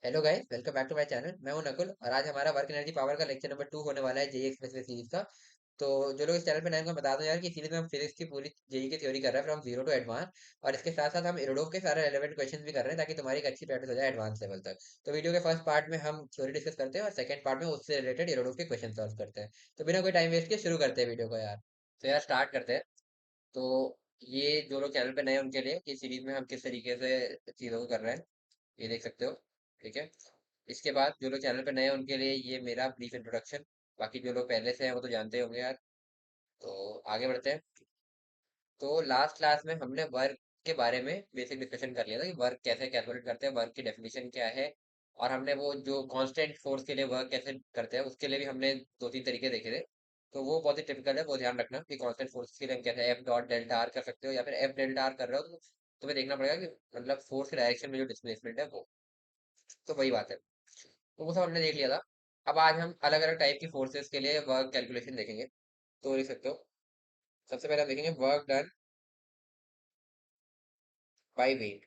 Hello guys, welcome back to my channel. मैं हूं नकुल और आज हमारा वर्क एनर्जी पावर का लेक्चर नंबर 2 होने वाला है जेई एक्सप्रेस सीरीज का। तो जो लोग इस चैनल पे नए हैं उनको बता दूं यार कि सीरीज में हम फिजिक्स की पूरी जेई की थ्योरी कर रहे हैं फ्रॉम जीरो टू एडवांस। और इसके साथ साथ हम इरोडोव के सारे रेलेवेंट क्वेश्चन भी कर रहे हैं ताकि तुम्हारी एक अच्छी प्रैक्टिस हो जाए एडवांस लेवल तक। तो वीडियो के फर्स्ट पार्ट में हम थ्योरी डिस्कस करते हैं और सेकंड पार्ट में उससे रिलेटेड इरोडोव के क्वेश्चन सॉल्व करते हैं। तो बिना कोई टाइम वेस्ट किए शुरू करते हैं वीडियो को यार। तो यार स्टार्ट करते हैं। तो ये जो लोग चैनल पे नए हैं उनके लिए कि सीरीज में हम किस तरीके से चीज़ों को कर रहे हैं ये देख सकते हो। ठीक है। इसके बाद जो लोग चैनल पे नए हैं उनके लिए ये मेरा ब्रीफ इंट्रोडक्शन। बाकी जो लोग पहले से हैं वो तो जानते ही होंगे यार। तो आगे बढ़ते हैं। तो लास्ट क्लास में हमने वर्क के बारे में बेसिक डिस्कशन कर लिया था कि वर्क कैसे कैलकुलेट करते हैं, वर्क की डेफिनेशन क्या है। और हमने वो जो कांस्टेंट फोर्स के लिए वर्क कैसे करते हैं उसके लिए भी हमने दो तीन तरीके देखे थे। तो वो बहुत ही टिपिकल है, वो ध्यान रखना कि कांस्टेंट फोर्स के लिए हम कैसे एफ डॉट डेल्टा आर कर सकते हो या फिर एफ डेल्टा आर कर रहे हो तो तुम्हें देखना पड़ेगा कि मतलब फोर्स के डायरेक्शन में जो डिस्प्लेसमेंट है वो। तो वही बात है। तो वो सब हमने देख लिया था। अब आज हम अलग अलग टाइप की फोर्सेस के लिए वर्क कैलकुलेशन देखेंगे। तो देख सकते हो। सबसे पहले हम देखेंगे वर्क डन बाय वेट।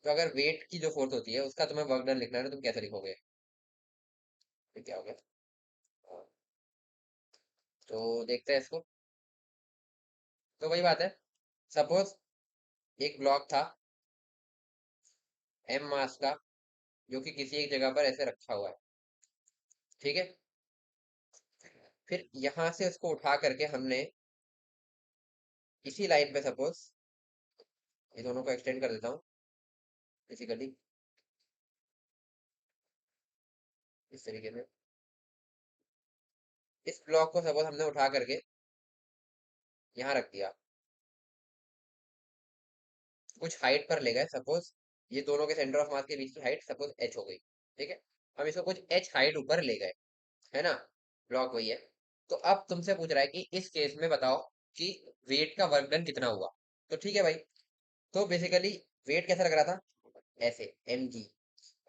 तो अगर वेट की जो फोर्स होती है उसका तुम्हें वर्क डन लिखना है तो तुम कैसे लिखोगे? तो क्या हो गया? हाँ, तो देखते हैं इसको। तो वही बात है। सपोज एक ब्लॉक था एम मास का जो कि किसी एक जगह पर ऐसे रखा हुआ है। ठीक है। फिर यहां से उसको उठा करके हमने इसी लाइन पे सपोज ये दोनों को एक्सटेंड कर देता हूँ बेसिकली इस तरीके से। इस ब्लॉक को सपोज हमने उठा करके यहाँ रख दिया, कुछ हाइट पर ले गए। सपोज ये दोनों के सेंटर ऑफ मास के बीच की हाइट सपोज एच हो गई। ठीक है। हम इसको कुछ एच हाइट ऊपर ले गए, है ना। ब्लॉक वही है। तो अब तुमसे पूछ रहा है कि इस केस में बताओ कि वेट का वर्क डन कितना हुआ। तो ठीक है भाई। तो बेसिकली वेट कैसा लग रहा था? ऐसे एम जी।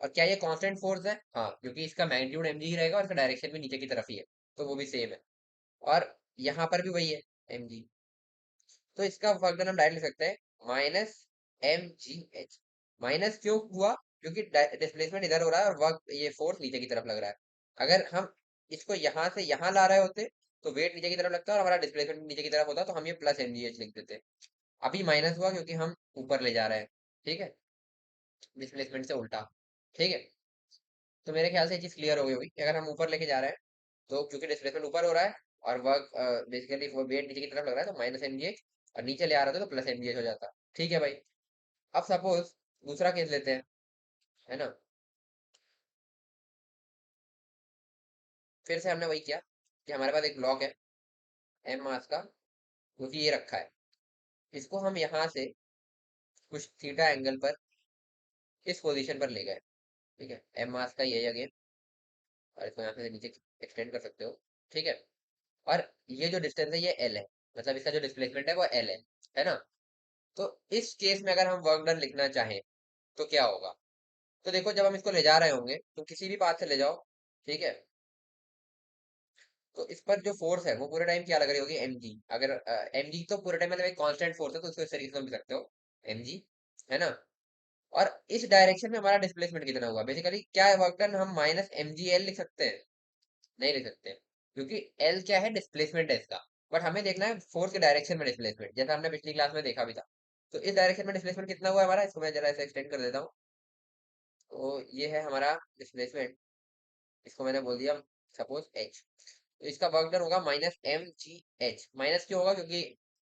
और क्या ये कांस्टेंट फोर्स है? हाँ, क्योंकि इसका मैग्नीट्यूड एम जी ही रहेगा और इसका डायरेक्शन भी नीचे की तरफ ही है। तो वो भी सेम है। और यहाँ पर भी वही है, एम जी। तो इसका वर्क डन हम डायरेक्ट लिख सकते हैं minus M G H. Minus क्यों हुआ? क्योंकि डिस्प्लेसमेंट इधर हो रहा है और वर्क ये फोर्स नीचे की तरफ लग रहा है। अगर हम इसको यहाँ से यहाँ ला रहे होते तो वेट नीचे की तरफ लगता और हमारा डिस्प्लेसमेंट नीचे की तरफ होता तो हम ये प्लस एम जी एच लिख देते। अभी माइनस हुआ क्योंकि हम ऊपर ले जा रहे हैं। ठीक है। डिस्प्लेसमेंट से उल्टा। ठीक है। तो मेरे ख्याल से ये चीज क्लियर हो गई होगी कि अगर हम ऊपर लेके जा रहे हैं तो क्योंकि डिस्प्लेसमेंट ऊपर हो रहा है और वर्क बेसिकली वो वेट नीचे की तरफ लग रहा है तो माइनस एम जी एच। और नीचे ले आ रहा था तो प्लस एम जी एच हो जाता। ठीक है भाई। अब सपोज दूसरा केस लेते हैं, है ना। फिर से हमने वही किया कि हमारे पास एक ब्लॉक है एम मास का जो कि ये रखा है। इसको हम यहाँ से कुछ थीटा एंगल पर इस पोजीशन पर ले गए। ठीक है। एम मास का ये अगेन और इसको यहाँ से नीचे एक्सटेंड कर सकते हो। ठीक है। और ये जो डिस्टेंस है ये एल है, मतलब इसका जो डिस्प्लेसमेंट है वो एल है ना। तो इस केस में अगर हम वर्क डन लिखना चाहें तो क्या होगा? तो देखो, जब हम इसको ले जा रहे होंगे तो किसी भी पाथ से ले जाओ। ठीक है। तो इस पर जो फोर्स है वो पूरे टाइम क्या लग रही होगी? M g. अगर एम जी तो पूरे टाइम मतलब एक कांस्टेंट फोर्स है तो उसको इस तरीके से लिख सकते हो एम जी, है ना। और इस डायरेक्शन में हमारा डिस्प्लेसमेंट कितना हुआ? बेसिकली क्या वर्क डन हम माइनस एम जी एल लिख सकते हैं? नहीं लिख सकते, क्योंकि एल क्या है? डिस्प्लेसमेंट है इसका। बट हमें देखना है फोर्स के डायरेक्शन में डिस्प्लेसमेंट, जैसा हमने पिछली क्लास में देखा भी था। तो इस डायरेक्शन में डिस्प्लेसमेंट कितना हुआ हमारा? इसको मैं जरा ऐसे एक्सटेंड कर देता हूँ। तो ये है हमारा डिस्प्लेसमेंट। इसको मैंने बोल दिया सपोज एच। तो इसका वर्क डन होगा minus M G H. Minus क्यों होगा? क्योंकि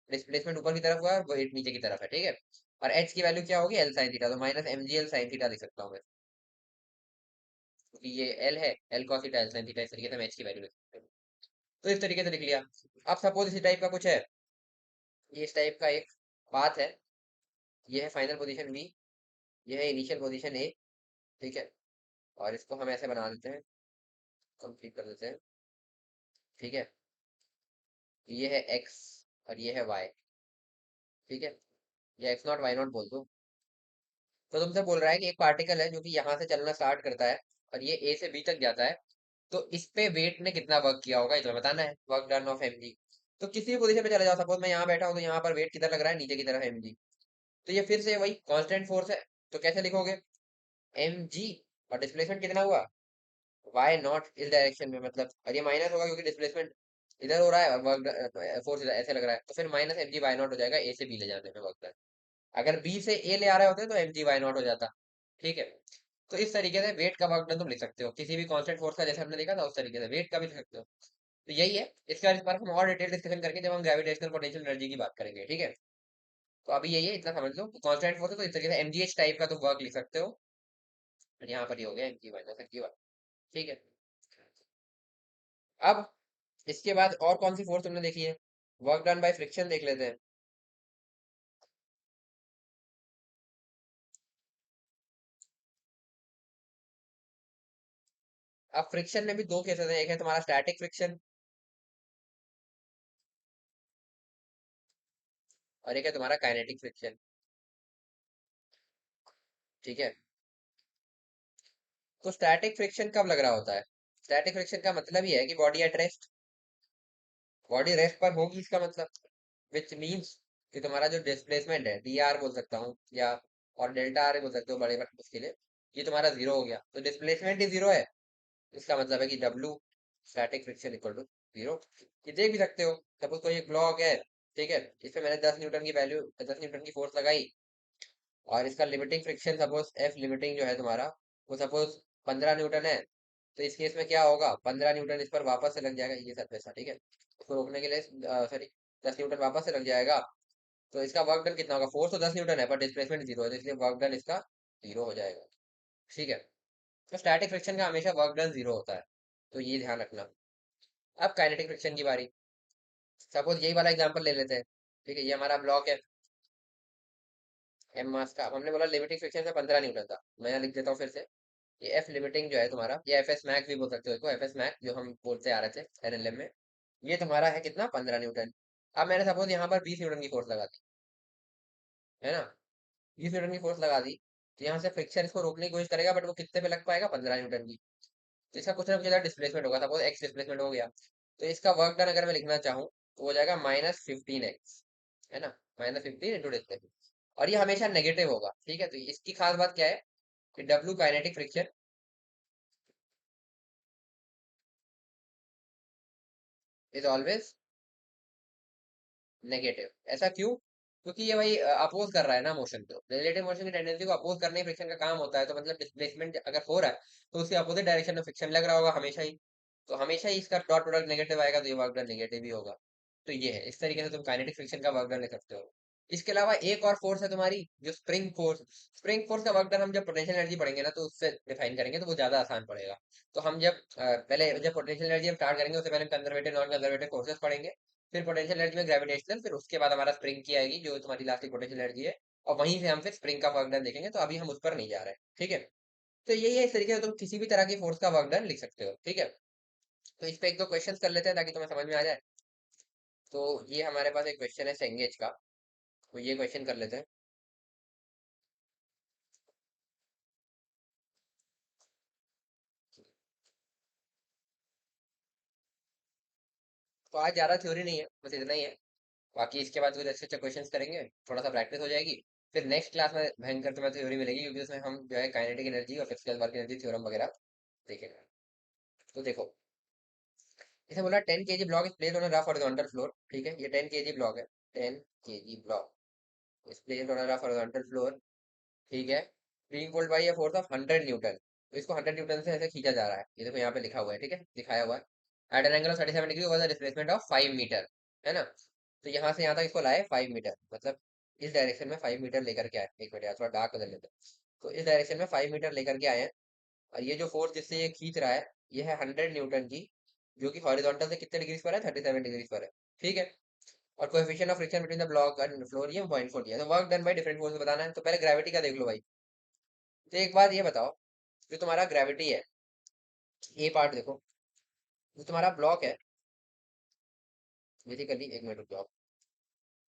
डिस्प्लेसमेंट ऊपर की तरफ हुआ है और वेट नीचे की तरफ है। ठीक है। और एच की वैल्यू क्या होगी? L sine theta. तो minus M g l sine theta लिख सकता हूँ मैं, क्योंकि ये एल है। L cos theta l sine theta, इस तरीके से मैं एच की वैल्यू लिख सकता हूँ। तो इस तरीके से लिख लिया। अब सपोज इसी टाइप का कुछ है, ये इस टाइप का एक पाथ है। ये है फाइनल पोजीशन बी, ये है इनिशियल पोजीशन ए। ठीक है। और इसको हम ऐसे बना देते हैं, कंप्लीट कर देते हैं। ठीक है। ये है एक्स और ये है वाई। ठीक है। ये एक्स नॉट वाई नॉट बोल दो। तो तुमसे बोल रहा है कि एक पार्टिकल है जो कि यहाँ से चलना स्टार्ट करता है और ये ए से बी तक जाता है। तो इस पे वेट ने कितना वर्क किया होगा ये तुम्हें बताना है, work done of M G. तो किसी भी पोजीशन पे चले जाओ, सपोज मैं यहाँ बैठा हूँ तो यहाँ पर वेट किधर लग रहा है? नीचे की तरफ एम जी। तो ये फिर से वही कांस्टेंट फोर्स है। तो कैसे लिखोगे, एम जी, और डिस्प्लेसमेंट कितना हुआ, वाई नॉट इस डायरेक्शन में, मतलब और ये माइनस होगा क्योंकि डिस्प्लेसमेंट इधर हो रहा है और वर्क फोर्स ऐसे लग रहा है, तो फिर minus M G Y naught हो जाएगा ए से बी ले जाने में वर्क डन। अगर बी से ए ले आ रहे होते तो एम जी वाई नॉट हो जाता। ठीक है, तो इस तरीके से वेट का वर्क डन तुम लिख सकते हो किसी भी कांस्टेंट फोर्स का, जैसे हमने देखा था उस तरीके से वेट का भी लिख सकते हो। तो यही है, इसके बाद इस पर हम और डिटेल डिस्कशन करके जब हम ग्रेविटेशनल पोटेंशियल एनर्जी की बात करेंगे। ठीक है, तो अभी यही है, इतना समझ लो कांस्टेंट फोर्स है तो इस तरीके से एमजीएच टाइप का तुम वर्क लिख सकते हो। और यहाँ पर ही हो गया M G minus M G Y. ठीक है, अब इसके बाद और कौन सी फोर्स तुमने देखी है, वर्क डन बाय फ्रिक्शन देख लेते हैं। अब फ्रिक्शन में भी दो केसेस हैं, एक है तुम्हारा स्टैटिक फ्रिक्शन और एक है तुम्हारा काइनेटिक फ्रिक्शन। ठीक है, तो स्टैटिक फ्रिक्शन कब लग रहा होता है, स्टैटिक फ्रिक्शन का मतलब ये है कि body at rest, body rest पर होगी, इसका मतलब विच मीन्स कि तुम्हारा जो डिस्प्लेसमेंट है डी आर बोल सकता हूँ या और डेल्टा आर बोल सकते हो बड़े बड़े उसके लिए, ये तुम्हारा जीरो हो गया, तो डिस्प्लेसमेंट ही जीरो है, इसका मतलब है कि W static friction equal to zero. ये देख भी सकते हो, सपोज कोई एक ब्लॉक है, ठीक है, इस पे मैंने 10 न्यूटन की वैल्यू 10 न्यूटन की फोर्स लगाई, और इसका limiting friction suppose F limiting जो है तुम्हारा वो सपोज 15 न्यूटन है, तो इस केस में क्या होगा, 15 न्यूटन इस पर वापस से लग जाएगा ये सब पैसा। ठीक है, इसको रोकने के लिए सॉरी 10 न्यूटन वापस से लग जाएगा, तो इसका वर्क डन कितना होगा, फोर्स तो 10 न्यूटन है पर डिस्प्लेसमेंट जीरो है, तो इसलिए वर्क डन इसका जीरो हो जाएगा। ठीक है, तो स्टैटिक फ्रिक्शन का हमेशा वर्क डन जीरो होता है, तो ये ध्यान रखना। अब काइनेटिक फ्रिक्शन की बारी, सपोज यही वाला एग्जांपल ले लेते हैं। ठीक है, ये हमारा ब्लॉक है एम मास का, अब हमने बोला लिमिटिंग फ्रिक्शन से 15 न्यूटन था, मैं यहाँ लिख देता हूँ फिर से, ये एफ लिमिटिंग जो है तुम्हारा, ये एफ एस मैक्स भी बोल सकते हो इसको, एफ एस मैक्स जो हम बोलते आ रहे थे एनएलएम में, ये तुम्हारा है कितना 15 न्यूटन। अब मैंने सपोज यहाँ पर 20 न्यूटन की फोर्स लगा दी, है ना, 20 न्यूटन की फोर्स लगा दी, तो यहाँ से फ्रिक्शन इसको रोकने की कोशिश करेगा, बट वो कितने पे लग पाएगा, 15 न्यूटन की, तो इसका कुछ ना कुछ डिस्प्लेसमेंट होगा, सपोज एक्स डिस्प्लेसमेंट हो गया, तो इसका वर्क डन अगर मैं लिखना चाहूँ तो हो जाएगा -15x, है ना, -15 इंटू डिस्प्लेसमेंट, और ये हमेशा नेगेटिव होगा। ठीक है, तो इसकी खास बात क्या है कि W kinetic friction is always negative. ऐसा क्यों, क्योंकि ये भाई अपोज कर रहा है ना मोशन को, रिलेटिव मोशन की टेंडेंसी को अपोज करने ही फ्रिक्शन का काम होता है, तो मतलब डिस्प्लेसमेंट अगर हो रहा है तो उसके अपोजिट डायरेक्शन में फ्रिक्शन लग रहा होगा हमेशा ही, तो हमेशा ही इसका डॉट प्रोडक्ट नेगेटिव आएगा, तो ये वर्क डन नेगेटिव ही होगा। तो ये है, इस तरीके से तुम काइनेटिक फ्रिक्शन का वर्क डन लिख सकते हो। इसके अलावा एक और फोर्स है तुम्हारी जो स्प्रिंग फोर्स, स्प्रिंग फोर्स का वर्क डन हम जब पोटेंशियल एनर्जी पढ़ेंगे ना तो उससे डिफाइन करेंगे, तो वो ज्यादा आसान पड़ेगा। तो हम जब पहले जब पोटेंशियल एनर्जी हम स्टार्ट करेंगे उससे पहले हम कंजर्वेटिव नॉन कंजर्वेटिव फोर्सेस पढ़ेंगे, फिर पोटेंशियल एनर्जी में ग्रेविटेशनल, फिर उसके बाद हमारा स्प्रिंग की आएगी जो तुम्हारी इलास्टिक पोटेंशियल एनर्जी है, और वहीं से हम फिर स्प्रिंग का वर्क डन देखेंगे, तो अभी हम उस पर नहीं जा रहे हैं। ठीक है, तो यही है, इस तरीके से तुम किसी भी तरह की फोर्स का वर्क डन लिख सकते हो। ठीक है, तो इस पे एक दो क्वेश्चंस कर लेते हैं ताकि तुम्हें समझ में आ जाए। तो ये हमारे पास एक क्वेश्चन है सेंगेज का, तो ये क्वेश्चन कर लेते हैं। तो आज ज्यादा थ्योरी नहीं है, बस इतना ही है, बाकी इसके बाद कुछ अच्छे अच्छे क्वेश्चंस करेंगे, थोड़ा सा प्रैक्टिस हो जाएगी, फिर नेक्स्ट क्लास में भयंकर तुम्हें थ्योरी मिलेगी, क्योंकि उसमें हम जो है काइनेटिक एनर्जी और फिजिकल वर्क एनर्जी थ्योरम वगैरह देखेंगे। तो देखो, इसे बोला 10 kg block is placed on a rough horizontal floor. ठीक है, ये 10 kg ब्लॉक है, 10 kg block is placed on a rough horizontal floor. ठीक है, being pulled bye a force of 100 Newton, तो इसको 100 न्यूटन से ऐसे खींचा जा रहा है, ये देखो यहाँ पे लिखा हुआ है, ठीक है, दिखाया हुआ है, at an angle of 37 degree over the displacement of 5 metre, है ना, तो यहाँ से यहाँ तक इसको लाए 5 मीटर, मतलब इस डायरेक्शन में 5 मीटर लेकर के आए, एक मिनट यार थोड़ा डार्क कर लेते हैं, तो इस डायरेक्शन में 5 मीटर लेकर के आए हैं, और ये जो फोर्स जिससे ये खींच रहा है ये है 100 न्यूटन की, जो कि हॉरिजॉन्टल से कितने डिग्री पर है, 37 डिग्री पर है। ठीक है, और coefficient of friction between the block and floor ये 0.4 दिया, तो work done by different force बताना है, तो पहले ग्रेविटी का देख लो भाई। तो एक बात ये बताओ, जो तुम्हारा ग्रेविटी है, ये पार्ट देखो, जो तुम्हारा ब्लॉक है, बेसिकली एक मिनट रुक जाओ,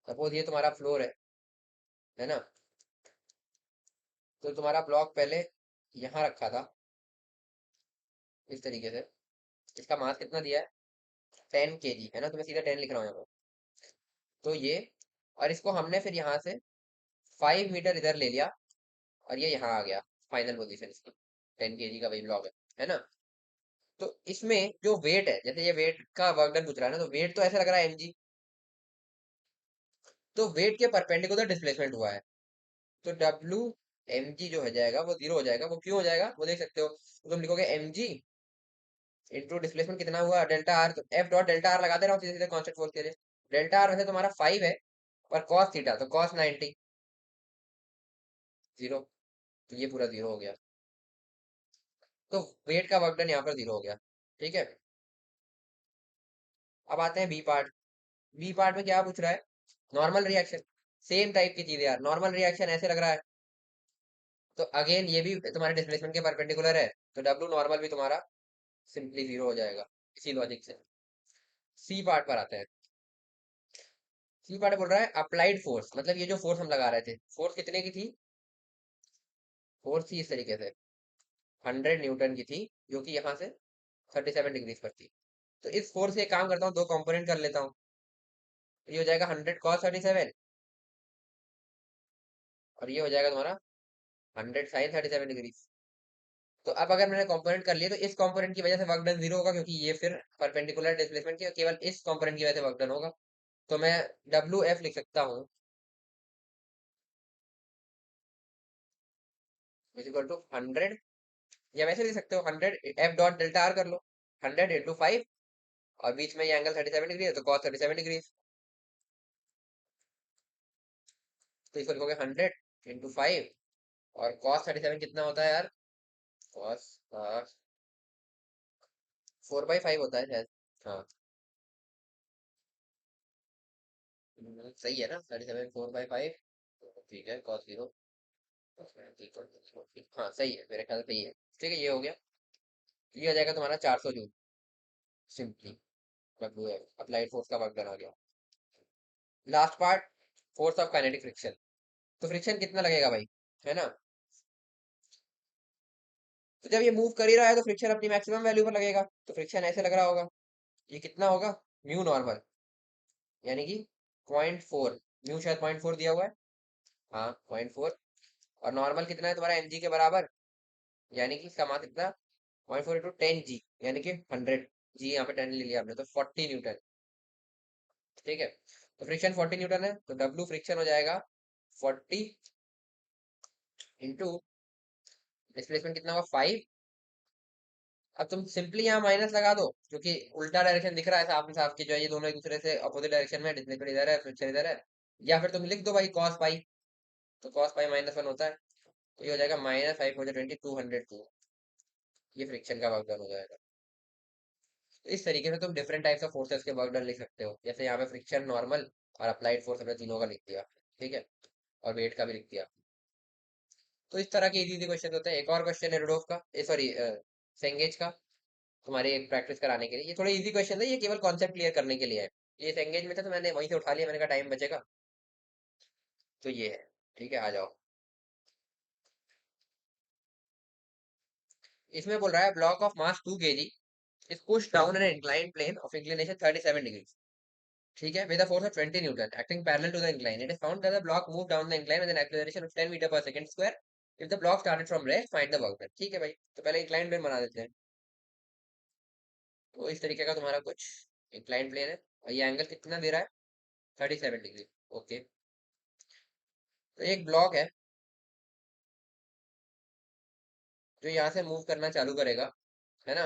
सपोज ये तुम्हारा फ्लोर है ना, तो तुम्हारा ब्लॉक पहले यहाँ रखा था इस तरीके से, इसका मास कितना दिया है, 10 kg, है ना, तो मैं सीधा 10 लिख रहा हूँ यहाँ पर, तो ये, और इसको हमने फिर यहाँ से 5 मीटर इधर ले लिया, और ये यहाँ आ गया फाइनल पोजीशन इसकी, 10 kg का वही ब्लॉक है ना। तो इसमें जो वेट है, जैसे ये वेट का वर्क डन पूछ रहा है ना, तो वेट तो ऐसा लग रहा है mg, तो वेट के परपेंडिकुलर डिस्प्लेसमेंट हुआ है, तो डब्ल्यू एम जी जो हो जाएगा वो जीरो हो जाएगा। वो क्यों हो जाएगा वो देख सकते हो, तो तुम लिखोगे एम जी इंटू डिस्प्लेसमेंट कितना हुआ डेल्टा आर, तो एफ डॉट डेल्टा आर लगा दे रहा हूँ सीधे सीधे कॉन्स्टेंट फोर्स के लिए। डेल्टा आर वैसे तुम्हारा 5 है, और कॉस थीटा तो कॉस 90, जीरो, तो ये पूरा जीरो हो गया। तो वेट का वर्क डन यहाँ पर जीरो हो गया। ठीक है, अब आते हैं बी पार्ट। बी पार्ट में क्या पूछ रहा है, नॉर्मल रिएक्शन, सेम टाइप की चीज यार। नॉर्मल रिएक्शन ऐसे लग रहा है, तो अगेन ये भी तुम्हारे डिस्प्लेसमेंट के परपेंडिकुलर है, तो डब्ल्यू नॉर्मल भी तुम्हारा सिंपली जीरो हो जाएगा इसी लॉजिक से। सी पार्ट पर आते हैं। सी पार्ट बोल रहा है अप्लाइड फोर्स, मतलब ये जो फोर्स हम लगा रहे थे, फोर्स कितने की थी, फोर्स थी इस तरीके से 100 न्यूटन की थी, जो कि यहाँ से 37 डिग्रीज पर थी। तो इस फोर्स से एक काम करता हूँ, दो कंपोनेंट कर लेता हूँ, तो ये हो जाएगा 100 cos 37, और ये हो जाएगा तुम्हारा 100 sin 37 डिग्रीज। तो अब अगर मैंने कंपोनेंट कर लिया, तो इस कंपोनेंट की वजह से वर्क डन जीरो होगा, क्योंकि ये फिर परपेंडिकुलर डिस्प्लेसमेंट की केवल इस कंपोनेंट की वजह से वर्क डन होगा। तो मैं डब्ल्यू एफ लिख सकता हूँ इज इक्वल टू 100, या वैसे लिख सकते हो 100 एफ डॉट डेल्टा आर कर लो, 100 × 5, और बीच में ये एंगल 37 डिग्री है, तो कॉस 37 डिग्री। तो इसको लिखोगे 100 × 5, और कॉस 37 कितना होता है यार, कॉस 4/5 होता है शायद। हाँ, सही है ना, 37 4/5, ठीक है, कॉस जीरो, हाँ सही है, मेरे ख्याल से सही है। ठीक है, ये हो गया। ये हो जाएगा तुम्हारा 400 जूल, सिंपली अप्लाइड फोर्स का वर्क डन आ गया। Last part, force of kinetic friction. तो फ्रिक्शन कितना लगेगा भाई, है ना। तो जब ये मूव कर ही रहा है, तो फ्रिक्शन अपनी मैक्सिमम वैल्यू पर लगेगा, तो फ्रिक्शन ऐसे लग रहा होगा, ये कितना होगा, म्यू नॉर्मल, यानी कि 0.4, म्यू शायद 0.4 दिया हुआ है, हाँ 0.4, और नॉर्मल कितना है तुम्हारा mg के बराबर, यानी कि इसका मान कितना, 0.4 × 10 g, यानी कि 100 g, यहाँ पे 10 ले लिया हमने, तो 40 न्यूटन। ठीक है, तो फ्रिक्शन 40 न्यूटन है, तो डब्ल्यू फ्रिक्शन हो जाएगा 40 इंटू डिस्प्लेसमेंट कितना होगा 5। अब तुम सिंपली यहाँ माइनस लगा दो, क्योंकि उल्टा डायरेक्शन दिख रहा है साफ में साफ, की जो है ये दोनों एक दूसरे से अपोजिट डायरेक्शन में, डिस्प्लेसमेंट इधर है फ्रिक्शन इधर है। या फिर तुम लिख दो भाई कॉस पाई, तो कॉस पाई -1 होता है, तो ये हो जाएगा -5 × 20 202, ये फ्रिक्शन का वर्क डन हो जाएगा। तो इस तरीके से तुम डिफरेंट टाइप्स ऑफ फोर्सेस के वर्क डन लिख सकते हो, जैसे यहाँ पे फ्रिक्शन, नॉर्मल और अप्लाइड फोर्स, हमने तीनों का लिख दिया। ठीक है, और वेट का भी लिख दिया। तो इस तरह के इजी इजी क्वेश्चन होते हैं। एक और क्वेश्चन है रुडोफ का, सॉरी सेंगेज का, तुम्हारी एक प्रैक्टिस कराने के लिए। ये थोड़े इजी क्वेश्चन है, ये केवल कॉन्सेप्ट क्लियर करने के लिए है। ये सेंगेज में था, तो मैंने वहीं से उठा लिया, मैंने कहा टाइम बचेगा, तो ये है। ठीक है, आ जाओ। इसमें बोल रहा है block of mass 2 kg is pushed down an inclined plane of inclination 37 degrees. ठीक है, with a force of 20 Newton acting parallel to the incline. It is found that the block moved down the incline with an acceleration of 10 meter per second square. If the block started from rest, find the work done. ठीक है भाई, तो पहले inclined plane बना देते हैं। तो इस तरीके का तुम्हारा कुछ inclined plane है, और ये एंगल कितना दे रहा है, 37 डिग्री। ओके, तो एक ब्लॉक है जो यहाँ से मूव करना चालू करेगा, है ना,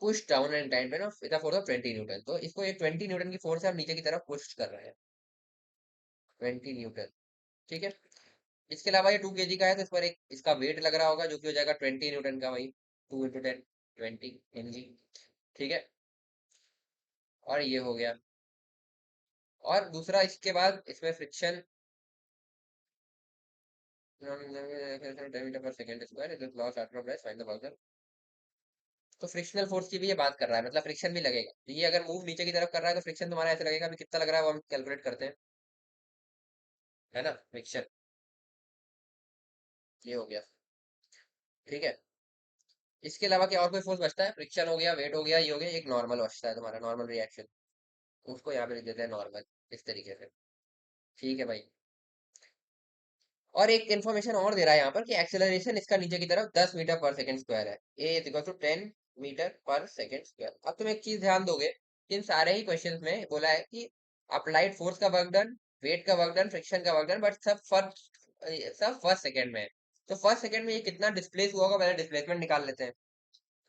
पुश डाउन एंड टाइम पे ना with a force of 20 Newton. तो इसको ये 20 न्यूटन की फोर्स है, हम नीचे की तरफ पुश कर रहे हैं, 20 न्यूटन। ठीक है, इसके अलावा ये 2 kg का है, तो इस पर एक इसका वेट लग रहा होगा, जो कि हो जाएगा 20 न्यूटन का, वही 2 × 10 20 mg। ठीक है, और ये हो गया। और दूसरा इसके बाद इसमें फ्रिक्शन मीटर पर second square is loss after press find the work. तो फ्रिक्शनल फोर्स की भी ये बात कर रहा है, मतलब फ्रिक्शन भी लगेगा। तो ये अगर मूव नीचे की तरफ कर रहा है, तो फ्रिक्शन तुम्हारा ऐसे लगेगा, अभी कितना लग रहा है वो हम कैलकुलेट करते हैं, है ना, फ्रिक्शन, ये हो गया। ठीक है, इसके अलावा क्या और कोई फोर्स बचता है, फ्रिक्शन हो गया, वेट हो गया, ये हो गया, एक नॉर्मल बचता है तुम्हारा, नॉर्मल रिएक्शन, उसको यहाँ पे लिख देते हैं नॉर्मल, इस तरीके से। ठीक है भाई, और एक इन्फॉर्मेशन और दे रहा है यहाँ पर कि एक्सेलरेशन इसका नीचे की तरफ 10 मीटर पर सेकंड स्क्वायर है। ए इज इक्वल टू 10 मीटर पर सेकंड स्क्वायर। अब तुम एक चीज ध्यान दोगे कि इन सारे ही क्वेश्चंस में बोला है कि अप्लाइड फोर्स का वर्क डन, वेट का वर्क डन, फ्रिक्शन का वर्क डन, बट सब फर्स्ट सेकंड में है। तो फर्स्ट सेकंड में ये कितना डिस्प्लेस हुआ होगा, पहले डिस्प्लेसमेंट निकाल लेते हैं।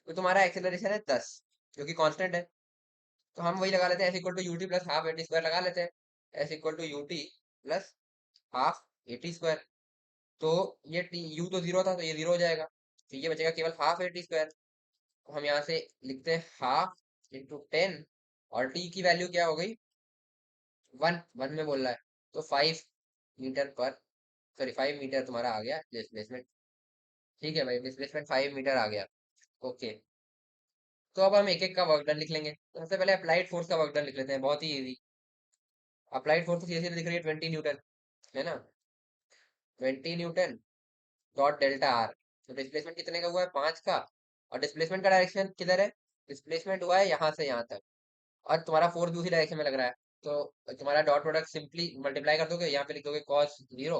तो तुम्हारा एक्सेलरेशन है 10, जो कि कांस्टेंट है। तो हम वही लगा लेते हैं, S equal to UT plus half AT square लगा लेते हैं। S equal to UT plus half AT square. तो ये टी यू तो जीरो था, तो ये जीरो हो जाएगा। तो ये बचेगा केवल हाफ एटी स्क्वायर। तो हम यहाँ से लिखते हैं हाफ इंटू 10, और टी की वैल्यू क्या हो गई, वन, वन में बोल रहा है। तो 5 मीटर पर, सॉरी 5 मीटर तुम्हारा आ गया डिस्प्लेसमेंट। ठीक है भाई, डिस्प्लेसमेंट 5 मीटर आ गया। ओके, तो अब हम एक एक का वर्क डन लिख लेंगे। तो सबसे पहले अप्लाइड फोर्स का वर्क डन लिख लेते हैं, बहुत ही इजी। अप्लाइड फोर्स तो सीधे सीधे दिख रही है 20 न्यूटन, है ना। 20 न्यूटन डॉट डेल्टा आर। तो डिस्प्लेसमेंट कितने का हुआ है, 5 का। और डिस्प्लेसमेंट का डायरेक्शन किधर है, डिस्प्लेसमेंट हुआ है यहाँ से यहाँ तक, और तुम्हारा फोर्स भी उसी डायरेक्शन में लग रहा है। तो तुम्हारा डॉट प्रोडक्ट सिंपली मल्टीप्लाई कर दोगे, यहाँ पे लिख दोगे कॉस जीरो,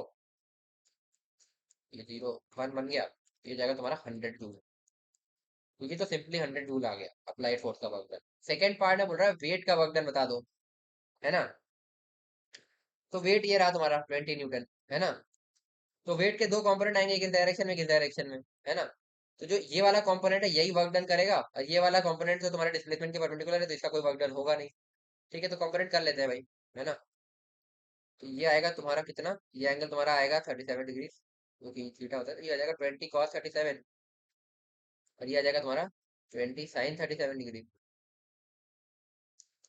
ये जीरो वन बन गया, ये जाएगा तुम्हारा 100 जूल। क्योंकि तो सिंपली 100 जूल आ गया अप्लाइड फोर्स का वर्क डन। सेकेंड पार्ट है, बोल रहा है वेट का वर्क डन बता दो, है ना। तो वेट ये रहा तुम्हारा 20 न्यूटन, है ना। तो वेट के दो कंपोनेंट आएंगे, एक इस डायरेक्शन में, एक इस डायरेक्शन में, है ना। तो जो ये वाला कंपोनेंट है यही वर्क डन करेगा, और ये वाला कंपोनेंट जो तुम्हारे डिस्प्लेसमेंट के परपेंडिकुलर है, तो इसका कोई वर्क डन होगा नहीं। ठीक है, तो कंपोनेंट कर लेते हैं भाई, है ना। तो ये आएगा तुम्हारा कितना, ये एंगल तुम्हारा आएगा 37 डिग्री, जो कि थीटा होता है। तो ये आ जाएगा 20 cos 37, और ये आ जाएगा तुम्हारा 20 sin 37 डिग्री।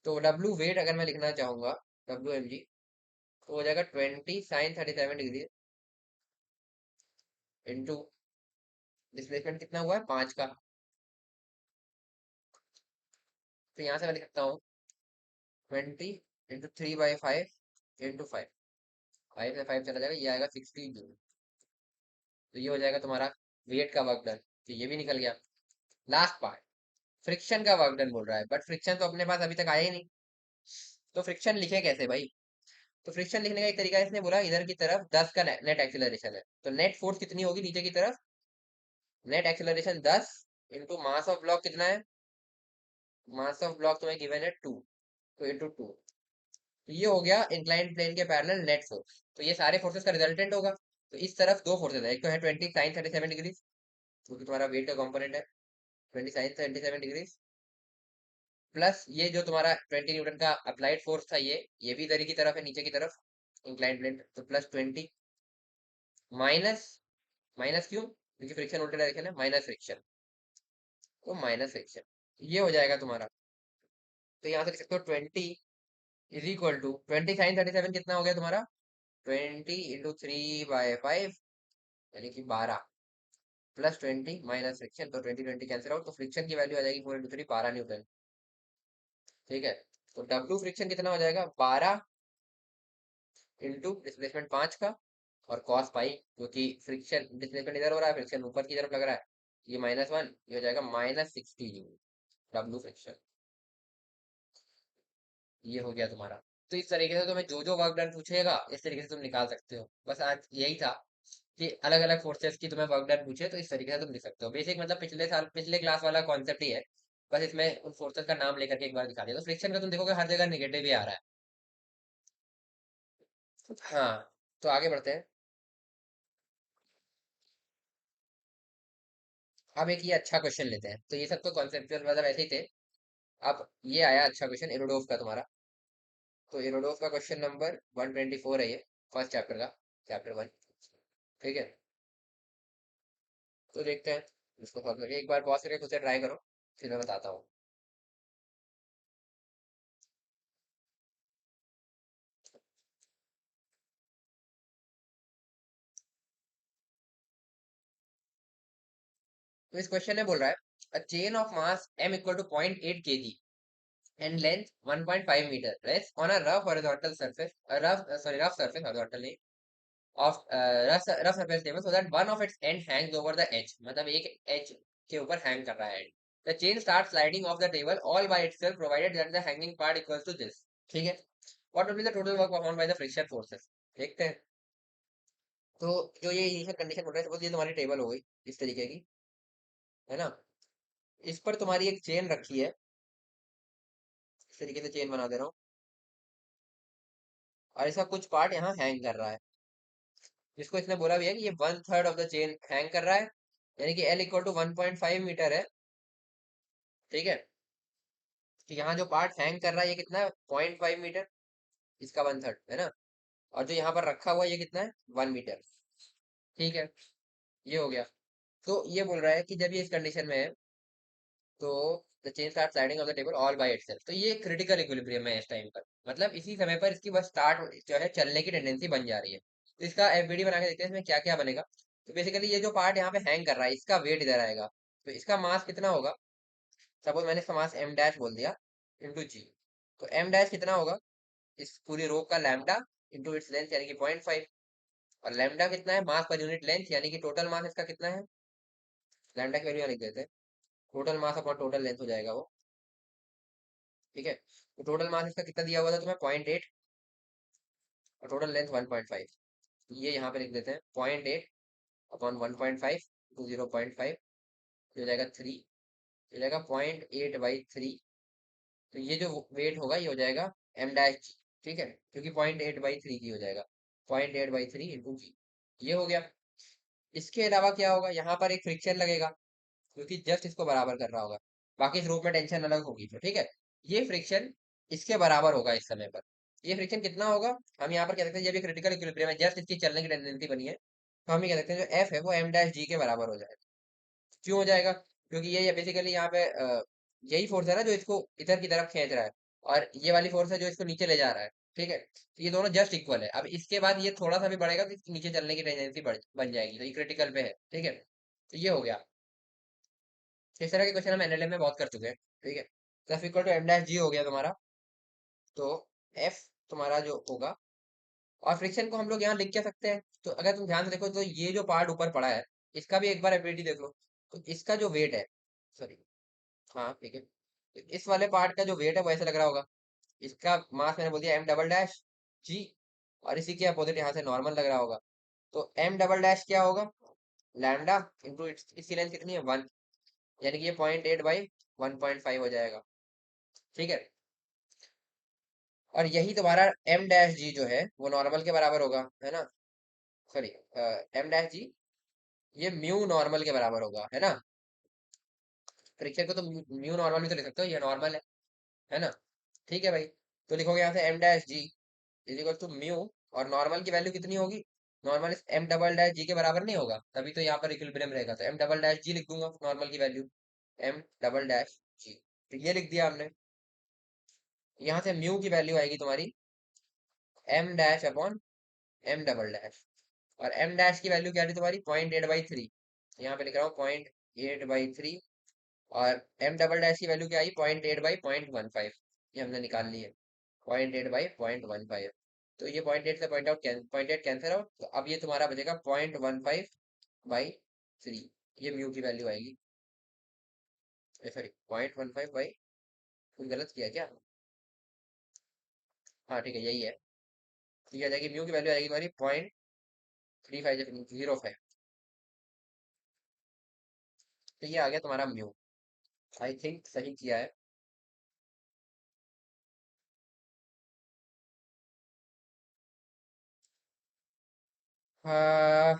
तो डब्ल्यू वेट अगर मैं लिखना चाहूंगा, WMG, तो हो जाएगा 20 sin 37 डिग्री इंटू डिस्प्लेसमेंट कितना हुआ है 5 का। तो यहाँ से मैं लिख सकता हूँ 20 इंटू 3/5 इंटू 5। 5 से 5 चला जाएगा, ये आएगा 60 जूल। तो ये हो जाएगा तुम्हारा वेट का वर्क डन। तो ये भी निकल गया। लास्ट पार्ट, फ्रिक्शन का वर्क डन बोल रहा है, बट फ्रिक्शन तो अपने पास अभी तक आया ही नहीं। तो फ्रिक्शन लिखे कैसे भाई। तो फ्रिक्शन लिखने का एक तरीका है, इसने बोला इधर की तरफ 10 का नेट एक्सिलरेशन है, तो नेट फोर्स कितनी होगी नीचे की तरफ, net acceleration 10 into mass of block कितना है, मास ऑफ ब्लॉक तुम्हें गिवन है 2, तो इंटू 2। तो ये हो गया इंक्लाइंड प्लेन के पैरेलल नेट फोर्स। तो ये सारे फोर्सेस का रिजल्टेंट होगा। तो इस तरफ दो फोर्सेस है, एक तो है 20 sin 37 डिग्री, जो कि तुम्हारा वेट का कंपोनेंट है, 20 sin 37 डिग्री, प्लस ये जो तुम्हारा 20 न्यूटन का अप्लाइड फोर्स था, ये भी इधर की तरफ है, नीचे की तरफ इंक्लाइंड प्लेन, तो प्लस 20, माइनस, माइनस क्यों, क्योंकि फ्रिक्शन उल्टे डायरेक्शन है, माइनस फ्रिक्शन, तो माइनस फ्रिक्शन। ये हो जाएगा तुम्हारा। तो यहाँ से लिख सकते हो 20 इज इक्वल टू 20 sin 37 कितना हो गया तुम्हारा, 20 इंटू 3/5, यानी कि 12, प्लस 20 माइनस फ्रिक्शन, तो 20 कैंसिल आउट, तो फ्रिक्शन की वैल्यू आ जाएगी 4 इंटू 3, 12 न्यूटन। ठीक है, तो डब्ल्यू फ्रिक्शन कितना हो जाएगा, 12 इंटू डिस्प्लेसमेंट 5 का, और कॉस पाई, क्योंकि फ्रिक्शन डिस्प्लेसमेंट इधर हो रहा है, फ्रिक्शन ऊपर की तरफ लग रहा है, ये -1, ये हो जाएगा -60 जूल डब्ल्यू फ्रिक्शन। ये हो गया तुम्हारा। तो इस तरीके से तुम्हें जो जो वर्क डन पूछेगा, इस तरीके से तुम निकाल सकते हो। बस आज यही था कि अलग अलग फोर्सेस की तुम्हें वर्क डन पूछे तो इस तरीके से तुम लिख सकते हो। बेसिक मतलब पिछले साल पिछले क्लास वाला कॉन्सेप्ट ही है, बस इसमें उन फोर्सेस का नाम लेकर के एक बार दिखा दिया। तो फ्रिक्शन का तुम देखोगे हर जगह निगेटिव ही आ रहा है। हाँ, तो आगे बढ़ते हैं। अब एक ये अच्छा क्वेश्चन लेते हैं। तो ये सब तो कॉन्सेप्चुअल मतलब ऐसे ही थे। अब ये आया अच्छा क्वेश्चन एरोडोव का तुम्हारा। तो एरोडोव का क्वेश्चन नंबर 124 है ये, फर्स्ट चैप्टर का, चैप्टर 1। ठीक है, तो देखते हैं इसको सॉल्व करके। एक बार पॉज करके खुद से ट्राई करो, फिर मैं बताता हूँ। तो इस क्वेश्चन में बोल रहा है a chain of mass m equal to 0.8 kg and length 1.5 meter rests on a rough horizontal surface, a rough surface horizontal नहीं, of rough surface table, so that one of its end hangs over the edge, मतलब एक edge के ऊपर hang कर रहा है end. The chain starts sliding off the table all by itself provided that the hanging part equals to this. ठीक है, what will be the total work performed by the friction forces, देखते हैं। तो जो ये इनिशियल कंडीशन बोल रहा है, सपोज ये तुम्हारी टेबल हो गई इस तरीके की, है ना। इस पर तुम्हारी एक चेन रखी है, इस तरीके से चेन बना दे रहा हूँ, और इसका कुछ पार्ट यहाँ हैंग कर रहा है, जिसको इसने बोला भी है कि ये 1/3 ऑफ द चेन हैंग कर रहा है, यानी कि L इक्वल टू 1.5 मीटर है। ठीक है, तो यहाँ जो पार्ट हैंग कर रहा है ये कितना है, 0.5 मीटर, इसका 1/3 है ना। और जो यहाँ पर रखा हुआ है ये कितना है, 1 मीटर। ठीक है, ये हो गया। तो ये बोल रहा है कि जब ये इस कंडीशन में है, तो the chain start sliding on the table all by itself, तो ये क्रिटिकल इक्विलिब्रियम है इस टाइम पर, मतलब इसी समय पर इसकी बस स्टार्ट जो है चलने की टेंडेंसी बन जा रही है। तो इसका एफबीडी बना के देखते हैं इसमें क्या क्या बनेगा। तो बेसिकली ये जो पार्ट यहाँ पे हैंग कर रहा है, इसका वेट इधर आएगा, तो इसका मास कितना होगा, सपोज मैंने इसका मास एम डैश बोल दिया इंटू जी। तो एम डैश कितना होगा, इस पूरी रो का लैम्डा इंटू इट्स लेंथ यानी कि 0.5। और लैम्डा कितना है, मास पर यूनिट लेंथ, यानी कि टोटल मास इसका कितना है, लैम्डा की वैल्यू लिख देते हैं, total mass upon total length हो जाएगा वो। ठीक है, तो टोटल मास इसका कितना दिया हुआ था तुम्हें, 0.8, और टोटल लेंथ 1.5। ये यहाँ पे लिख देते हैं 0.8 अपॉन 1.5 टू 0.5, हो जाएगा 3, हो जाएगा 0.8/3। तो ये जो वेट होगा ये हो जाएगा एम डैश, ठीक है, क्योंकि 0.8/3 की हो जाएगा, 0.8/3 इंटू जी। ये हो गया। इसके अलावा क्या होगा, यहाँ पर एक फ्रिक्शन लगेगा, क्योंकि जस्ट इसको बराबर कर रहा होगा, बाकी इस रूप में टेंशन अलग होगी, तो ठीक है। ये फ्रिक्शन इसके बराबर होगा इस समय पर। ये फ्रिक्शन कितना होगा, हम यहाँ पर कह सकते हैं, ये भी क्रिटिकल इक्विलिब्रियम है, जस्ट इसकी चलने की टेंडेंसी बनी है, तो हम ये कह सकते हैं जो एफ है वो एम डैश जी के बराबर हो जाएगा। क्यों हो जाएगा, क्योंकि ये बेसिकली यहाँ पे यही फोर्स है ना जो इसको इधर की तरफ खींच रहा है, और ये वाली फोर्स है जो इसको नीचे ले जा रहा है। ठीक है, तो ये दोनों जस्ट इक्वल है। अब इसके बाद ये थोड़ा सा भी बढ़ेगा तो इसके नीचे चलने की टेंडेंसी बन जाएगी, तो ये क्रिटिकल पे है। ठीक है, तो ये हो गया। इस तरह के क्वेश्चन हम एनएलएम में बहुत कर चुके हैं। ठीक है, तो f equal to m dash g हो गया तुम्हारा। तो एफ तुम्हारा जो होगा, और फ्रिक्शन को हम लोग यहाँ लिख क्या सकते हैं, तो अगर तुम ध्यान से देखो तो ये जो पार्ट ऊपर पड़ा है, इसका भी एक बार एबिलिटी देख लो। तो इसका जो वेट है, सॉरी, हाँ ठीक है, तो इस वाले पार्ट का जो वेट है वो ऐसे लग रहा होगा, इसका मास मैंने बोल दिया एम डबल डैश जी, और इसी के अपोजिट यहाँ से नॉर्मल लग रहा होगा। तो एम डबल डैश क्या होगा, लैम्डा इंटू इसकी लेंथ कितनी है, 1, यानी कि ये 0.8/1.5 हो जाएगा। ठीक है, और यही तुम्हारा एम डैश जी जो है वो नॉर्मल के बराबर होगा, है ना। सॉरी, एम डैश जी ये म्यू नॉर्मल के बराबर होगा, है ना। फ्रिक्शन को तो म्यू नॉर्मल भी तो लिख सकते हो, ये नॉर्मल है ना। ठीक है भाई, तो लिखोगे यहाँ से M dash G is equal to mu, और नॉर्मल की वैल्यू कितनी होगी, नॉर्मल इस एम डबल डैश जी के बराबर नहीं होगा, तभी तो यहाँ पर इक्विलिब्रियम रहेगा, तो एम डबल डैश जी लिख दूंगा नॉर्मल की वैल्यू, एम डबल डैश जी। तो ये लिख दिया हमने। यहाँ से म्यू की वैल्यू आएगी तुम्हारी M dash upon M double dash, और एम डैश की वैल्यू क्या थी तुम्हारी, 0.8/3, यहाँ पे लिख रहा हूँ 0.8/3, और एम डबल डैश की वैल्यू क्या आई, 0.8/0.15, ये हमने निकाल ली है, 0.8/0.15। तो ये 0.8 से 0.8 कैंसिल आउट, तो अब ये तुम्हारा बचेगा 0.15/3, ये म्यू की वैल्यू आएगी, सॉरी 0.15 बाई, कुछ गलत किया क्या, हाँ ठीक है यही है। तो ये आ जाएगी, म्यू की वैल्यू आएगी तुम्हारी 0.3505। तो ये आ गया तुम्हारा म्यू, आई थिंक सही किया है। हाँ,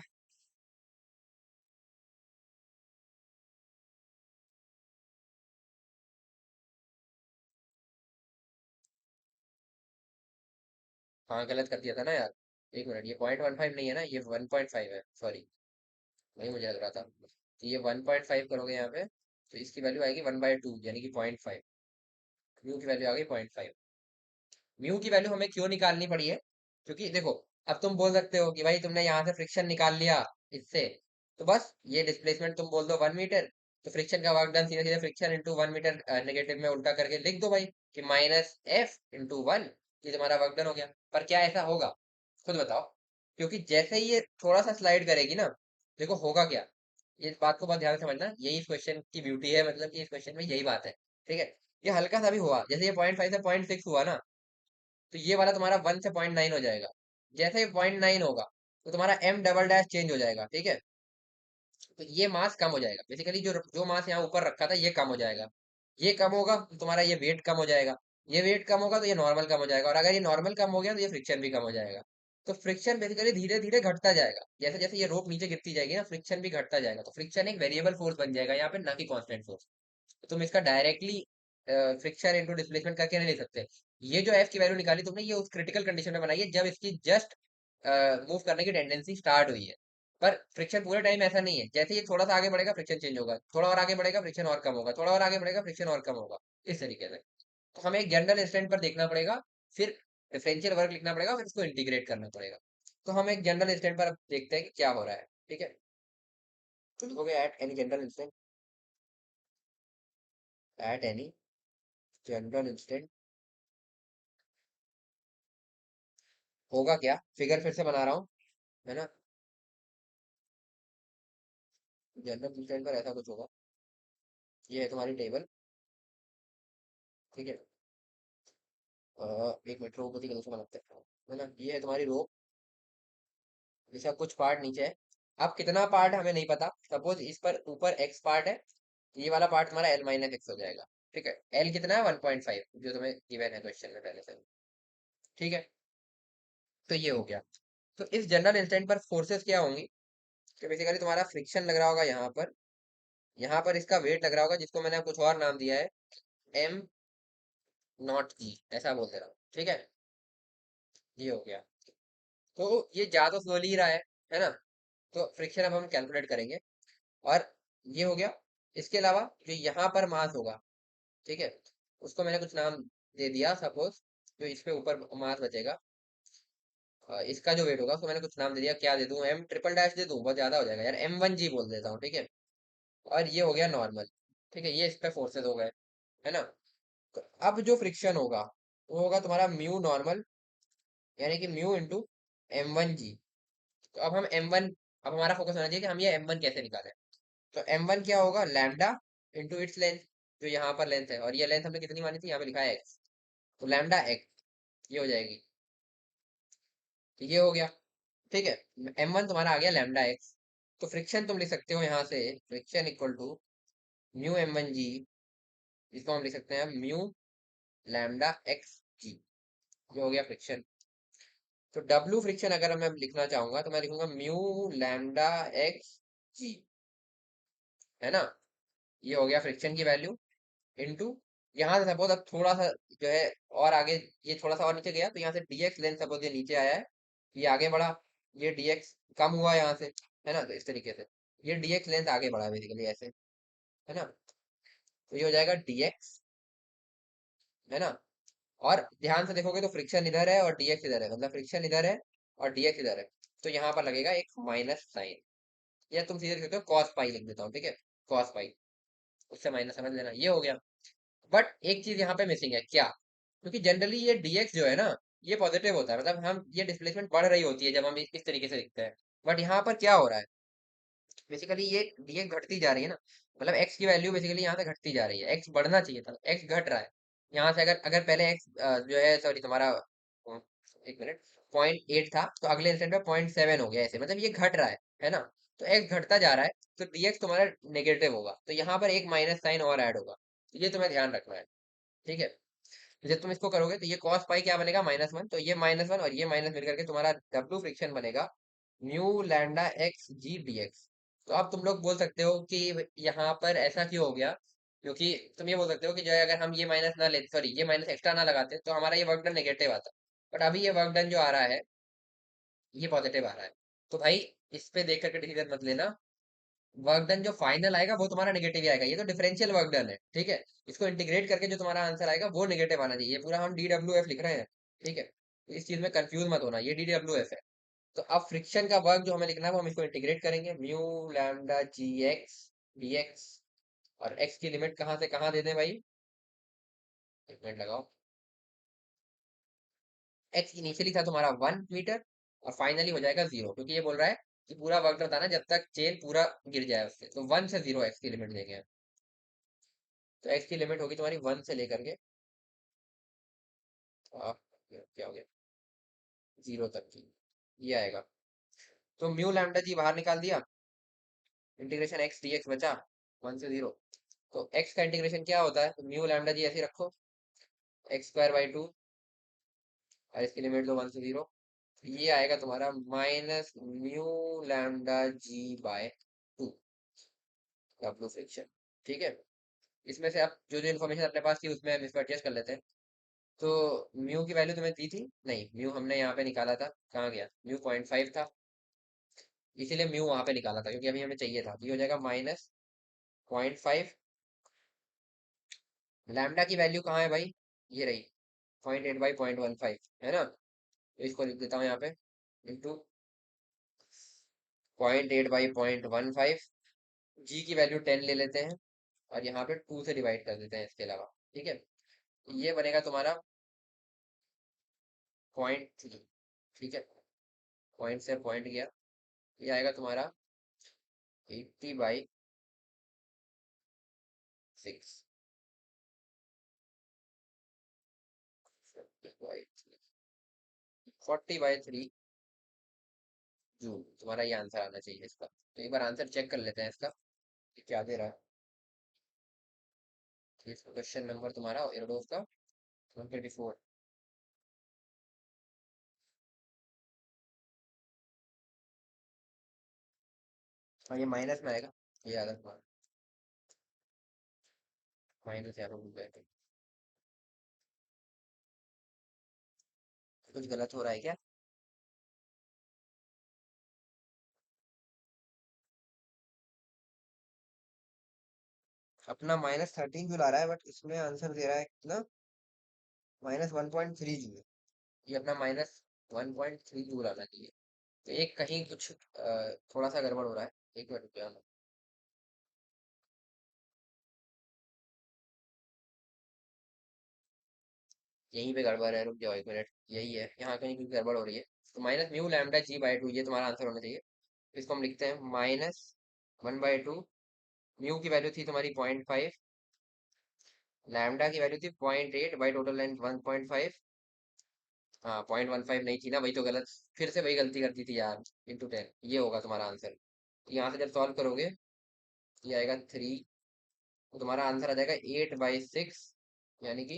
हाँ गलत कर दिया था ना यार, एक मिनट, ये 0.15 नहीं है ना, ये 1.5 है, सॉरी, वही मुझे लग रहा था। तो ये 1.5 करोगे यहाँ पे, तो इसकी वैल्यू आएगी 1/2 यानी कि 0.5, म्यू की वैल्यू आ गई 0.5। म्यू की वैल्यू हमें क्यों निकालनी पड़ी है, क्योंकि देखो, अब तुम बोल सकते हो कि भाई तुमने यहाँ से फ्रिक्शन निकाल लिया इससे, तो बस ये डिस्प्लेसमेंट तुम बोल दो 1 मीटर, तो फ्रिक्शन का वर्क डन सीधे सीधे फ्रिक्शन इंटू 1 मीटर नेगेटिव में उल्टा करके लिख दो भाई, कि -F/1, ये तुम्हारा वर्क डन हो गया। पर क्या ऐसा होगा, खुद बताओ, क्योंकि जैसे ही ये थोड़ा सा स्लाइड करेगी ना, देखो होगा क्या, ये बात को बहुत ध्यान से समझना, यही इस क्वेश्चन की ब्यूटी है, मतलब कि इस क्वेश्चन में यही बात है। ठीक है, ये हल्का सा भी हुआ, जैसे ये 0.5 से 0.6 हुआ ना, तो ये वाला तुम्हारा 1 से 0.9 हो जाएगा। जैसे ही 0.9 होगा, तो तुम्हारा एम डबल डैश चेंज हो जाएगा, ठीक है। तो ये मास कम हो जाएगा, बेसिकली जो जो मास यहाँ ऊपर रखा था ये कम हो जाएगा। ये कम होगा तो तुम्हारा ये वेट कम हो जाएगा। ये वेट कम होगा तो ये नॉर्मल कम हो जाएगा, और अगर ये नॉर्मल कम हो गया तो ये फ्रिक्शन भी कम हो जाएगा। तो फ्रिक्शन बेसिकली धीरे धीरे घटता जाएगा, जैसे जैसे ये रोप नीचे गिरती जाएगी ना, फ्रिक्शन भी घटता जाएगा। तो फ्रिक्शन एक वेरिएबल फोर्स बन जाएगा यहाँ पे, ना कि कांस्टेंट फोर्स। तो तुम इसका डायरेक्टली फ्रिक्शन इनटू डिस्प्लेसमेंट करके नहीं लिख सकते। ये जो एफ की वैल्यू निकाली तुमने, ये उस क्रिटिकल कंडीशन में बनाई है जब इसकी जस्ट मूव करने की टेंडेंसी स्टार्ट हुई है। पर फ्रिक्शन पूरे टाइम ऐसा नहीं है, जैसे ये थोड़ा सा आगे बढ़ेगा फ्रिक्शन चेंज होगा, थोड़ा और आगे बढ़ेगा फ्रिक्शन और कम होगा, थोड़ा और आगे बढ़ेगा फ्रिक्शन और कम होगा, इस तरीके से। तो हमें एक जनरल इंस्टेंट पर देखना पड़ेगा, फिर डिफरेंशियल वर्क लिखना पड़ेगा, फिर उसको इंटीग्रेट करना पड़ेगा। तो हम एक जनरल इंस्टेंट पर देखते हैं कि क्या हो रहा है, ठीक है। तो लिखोगे at any general instant, at any general instant होगा क्या, फिगर फिर से बना रहा हूँ, है ना। जनरल इंस्टेंट पर ऐसा कुछ होगा। ये है तुम्हारी टेबल, ठीक है। एक मिनट, रो को कैसे बनाते हैं, है ना। ये है तुम्हारी रो, इसका कुछ पार्ट नीचे है। अब कितना पार्ट हमें नहीं पता, सपोज इस पर ऊपर एक्स पार्ट है, ये वाला पार्ट तुम्हारा एल माइनस एक्स हो जाएगा, ठीक है। एल कितना है, 1.5, जो तुम्हें गिवन है क्वेश्चन में पहले से, ठीक है। तो ये हो गया। तो इस जनरल इंस्टेंट पर फोर्सेस क्या होंगी, तो बेसिकली तुम्हारा फ्रिक्शन लग रहा होगा यहाँ पर, यहाँ पर इसका वेट लग रहा होगा, जिसको मैंने कुछ और नाम दिया है, एम नॉट ई, ऐसा बोल दे रहा हूँ, ठीक है। ये हो गया। तो ये जा तो स्लोली ही रहा है ना। तो फ्रिक्शन अब हम कैलकुलेट करेंगे, और ये हो गया। इसके अलावा जो यहाँ पर मास होगा, ठीक है, उसको मैंने कुछ नाम दे दिया, सपोज जो इस पे ऊपर मास बचेगा, इसका जो वेट होगा उसको मैंने कुछ नाम दे दिया, क्या दे दूं, एम ट्रिपल डैश दे दूं, बहुत ज्यादा हो जाएगा यार, M1G बोल देता हूँ, ठीक है। और ये हो गया नॉर्मल, ठीक है, ये इस पे फोर्सेस हो गए, है ना। तो अब जो फ्रिक्शन होगा वो होगा तुम्हारा म्यू नॉर्मल, यानी कि म्यू इंटू M1G। तो अब हम M1, अब हमारा फोकस होना चाहिए कि हम ये M1 कैसे निकालें। तो M1 क्या होगा, लैम्डा इंटू इट्स लेंथ, जो यहाँ पर लेंथ है, और ये लेंथ हमने कितनी मानी थी, यहाँ पे लिखा है एक्स, तो लैम्डा एक्स ये हो जाएगी। तो ये हो गया, ठीक है। M1 तुम्हारा आ गया लैम्डा एक्स। तो फ्रिक्शन तुम लिख सकते हो यहाँ से, friction equal to mu M1G, इसको हम लिख सकते हैं म्यू लैम्डा एक्स जी, ये हो गया फ्रिक्शन। तो डब्ल्यू फ्रिक्शन अगर मैं लिखना चाहूंगा तो मैं लिखूंगा म्यू लैम्डा एक्स जी, है ना। ये हो गया फ्रिक्शन की वैल्यू, इनटू यहाँ से सपोज अब थोड़ा सा जो है और आगे, ये थोड़ा सा और नीचे गया तो यहाँ से dx लेंथ सपोज ये नीचे आया है, ये आगे बढ़ा, ये dx कम हुआ यहाँ से, है ना। तो इस तरीके से ये dx लेंथ आगे बढ़ा बेसिकली ऐसे, है ना। तो ये हो जाएगा dx, है ना। और ध्यान से देखोगे तो फ्रिक्शन इधर है और dx इधर है, मतलब फ्रिक्शन इधर है और dx इधर है। तो यहाँ पर लगेगा एक माइनस साइन, या तुम सीधे लिख सकते हो कॉस पाई, लिख देता हूँ, ठीक है, कॉस पाई, उससे माइनस समझ लेना, ये हो गया। बट एक चीज यहाँ पे मिसिंग है, क्या, क्योंकि जनरली ये dx जो है ना, ये पॉजिटिव होता है, मतलब हम ये डिस्प्लेसमेंट बढ़ रही होती है जब हम इस तरीके से लिखते हैं। बट यहाँ पर क्या हो रहा है, बेसिकली ये dx घटती जा रही है ना, मतलब x की वैल्यू बेसिकली यहाँ से घटती जा रही है, x बढ़ना चाहिए था, x घट रहा है। यहाँ से अगर अगर पहले x जो है, सॉरी तुम्हारा एक मिनट, 0.8 था, तो अगले इंस्टेंट पे 0.7 हो गया, ऐसे मतलब ये घट रहा है ना। तो x घटता जा रहा है, तो dx तुम्हारा नेगेटिव होगा, तो यहाँ पर एक माइनस साइन और ऐड होगा, तो ये तुम्हें ध्यान रखना है, ठीक है। तो जब तुम इसको करोगे तो ये कॉस पाई क्या बनेगा, -1, तो ये -1 और ये माइनस मिलकर के तुम्हारा डब्ल्यू फ्रिक्शन बनेगा mu lambda x G D x. तो अब तुम लोग बोल सकते हो कि यहाँ पर ऐसा क्यों हो गया, क्योंकि तुम ये बोल सकते हो कि जो है अगर हम ये माइनस ना ले, सॉरी ये माइनस एक्स्ट्रा ना लगाते तो हमारा ये वर्क डन नेगेटिव आता। बट अभी ये वर्क डन जो आ रहा है ये पॉजिटिव आ रहा है। तो भाई इस पे देख करके डिसीजन मत लेना, वर्क डन जो फाइनल आएगा वो तुम्हारा नेगेटिव ही आएगा, ये तो डिफरेंशियल वर्क डन है, ठीक है। इसको इंटीग्रेट करके जो तुम्हारा आंसर आएगा वो नेगेटिव आना चाहिए, ये पूरा हम डी डब्ल्यू एफ लिख रहे हैं, ठीक है। तो इस चीज में कंफ्यूज मत होना, ये डी डब्ल्यू एफ है। तो अब फ्रिक्शन का वर्क जो हमें लिखना है वो हम इसको इंटीग्रेट करेंगे, म्यू लैम्डा जी एक्स डी एक्स, और एक्स की लिमिट कहाँ से कहाँ दे दें भाई, एक मिनट लगाओ। एक्स इनिशियली था तुम्हारा 1 मीटर, और फाइनली हो जाएगा 0, क्योंकि ये बोल रहा है कि पूरा वर्क बताना जब तक चेन पूरा गिर जाए उससे, तो 1 से 0 एक्स की लिमिट देंगे। तो एक्स की लिमिट होगी तुम्हारी 1 से लेकर के क्या हो गया, 0 तक की, ये आएगा। तो म्यू लैम्डा जी बाहर निकाल दिया, इंटीग्रेशन एक्स डी एक्स बचा 1 से 0। तो एक्स का इंटीग्रेशन क्या होता है, तो म्यू लैम्डा जी ऐसे ही रखो, x² by 2, और इसकी लिमिट दो 1 से 0। ये आएगा तुम्हारा माइनस म्यू लैम्डा जी बाय 2 डब्ल्यू फ्रिक्शन। ठीक है, इसमें से आप जो जो इन्फॉर्मेशन अपने पास थी उसमें हम इसको एडजस्ट कर लेते हैं। तो म्यू की वैल्यू तुम्हें दी थी, नहीं म्यू हमने यहाँ पे निकाला था, कहाँ गया, म्यू 0.5 था, इसीलिए म्यू वहां पे निकाला था क्योंकि अभी हमें चाहिए था। ये हो जाएगा -0.5। लैम्डा की वैल्यू कहाँ है भाई, ये रही 0.8/0.15, है ना। तो इसको लिख देता हूँ यहाँ पे, इंटू 0.8/0.15। जी की वैल्यू 10 ले लेते हैं, और यहाँ पे 2 से डिवाइड कर देते हैं इसके अलावा। ठीक है, ये बनेगा तुम्हारा 0.3। ठीक है, पॉइंट से पॉइंट गया, ये आएगा तुम्हारा 80/6, 40/3 जूल। तुम्हारा ये आंसर आना चाहिए इसका। तो एक बार आंसर चेक कर लेते हैं इसका कि क्या दे रहा है। इसका क्वेश्चन नंबर तुम्हारा एरोडोफ का 124। हाँ, ये माइनस में आएगा, ये याद रखना, माइनस यहाँ पे भूल गए थे। कुछ गलत हो रहा है क्या। अपना -13 जूल आ रहा है, बट इसमें आंसर दे रहा है कितना, -1.3 जूल। ये अपना -1.3 जूल आना चाहिए। तो एक कहीं कुछ थोड़ा सा गड़बड़ हो रहा है। एक मिनट रुक जाना, यहीं पे गड़बड़ है, रुक जाओ एक मिनट, यही है, यहाँ कहीं कुछ गड़बड़ हो रही है। तो -μ λg/2, ये तुम्हारा आंसर होना चाहिए। इसको हम लिखते हैं -1/2। म्यू की वैल्यू थी तुम्हारी 0.5, लैम्डा की वैल्यू थी 0.8 बाई टोटल लेंथ 1.5। हाँ, 0.15 नहीं थी ना, वही तो गलत, फिर से वही गलती कर दी थी यार, × 10। ये होगा तुम्हारा आंसर। यहाँ से जब सॉल्व करोगे, ये आएगा 3, तो तुम्हारा आंसर आ जाएगा 8/6, यानी कि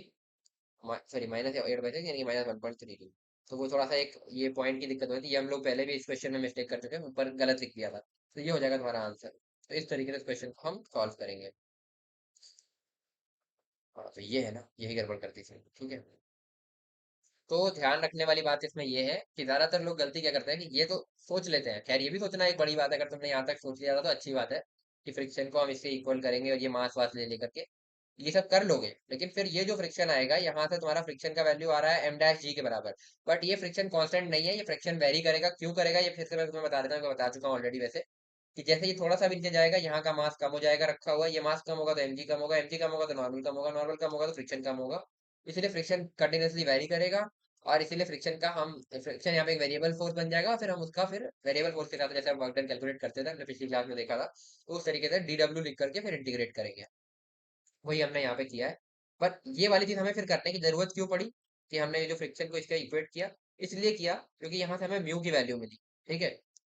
सॉरी -8/6 यानी कि -1.32। तो वो थोड़ा सा एक ये पॉइंट की दिक्कत हुई थी, ये हम लोग पहले भी इस क्वेश्चन में मिस्टेक कर चुके हैं, ऊपर गलत लिख दिया था। तो ये हो जाएगा तुम्हारा आंसर। तो इस तरीके से इस क्वेश्चन को हम सॉल्व करेंगे। हाँ, तो ये है ना, यही गड़बड़ करती थी। ठीक है, तो ध्यान रखने वाली बात इसमें ये है कि ज्यादातर लोग गलती क्या करते हैं कि ये तो सोच लेते हैं, खैर ये भी सोचना एक बड़ी बात है, अगर तुमने यहाँ तक सोच लिया था तो अच्छी बात है कि फ्रिक्शन को हम इससे इक्वल करेंगे और ये मास वास ले लेकर के ये सब कर लोगे। लेकिन फिर ये जो फ्रिक्शन आएगा यहाँ से, तुम्हारा फ्रिक्शन का वैल्यू आ रहा है m' के बराबर, बट ये फ्रिक्शन कांस्टेंट नहीं है, ये फ्रिक्शन वेरी करेगा। क्यों करेगा, ये फिर से मैं तुम्हें बता देता हूँ, मैं बता चुका हूँ ऑलरेडी वैसे, कि जैसे ये थोड़ा सा भी नीचे जाएगा, यहाँ का मास कम हो जाएगा रखा हुआ, ये मास कम होगा तो mg कम होगा, mg कम होगा तो नॉर्मल कम होगा, नॉर्मल कम होगा तो फ्रिक्शन कम होगा। इसलिए फ्रिक्शन कंटिन्यूसली वेरी करेगा, और इसीलिए फ्रिक्शन का हम फ्रिक्शन यहाँ पे एक वेरिएबल फोर्स बन जाएगा, और फिर हम उसका फिर वेरिएबल फोर्स के साथ जैसे हम वर्क डन कैलकुलेट करते थे, हमने पिछली क्लास में देखा था, तो उस तरीके से dw लिख करके फिर इंटीग्रेट करेंगे। वही हमने यहाँ पे किया है। बट ये वाली चीज हमें फिर करने की जरूरत क्यों पड़ी, कि हमने ये जो फ्रिक्शन को इसका इक्वेट किया, इसलिए किया क्योंकि यहाँ से हमें म्यू की वैल्यू मिली। ठीक है,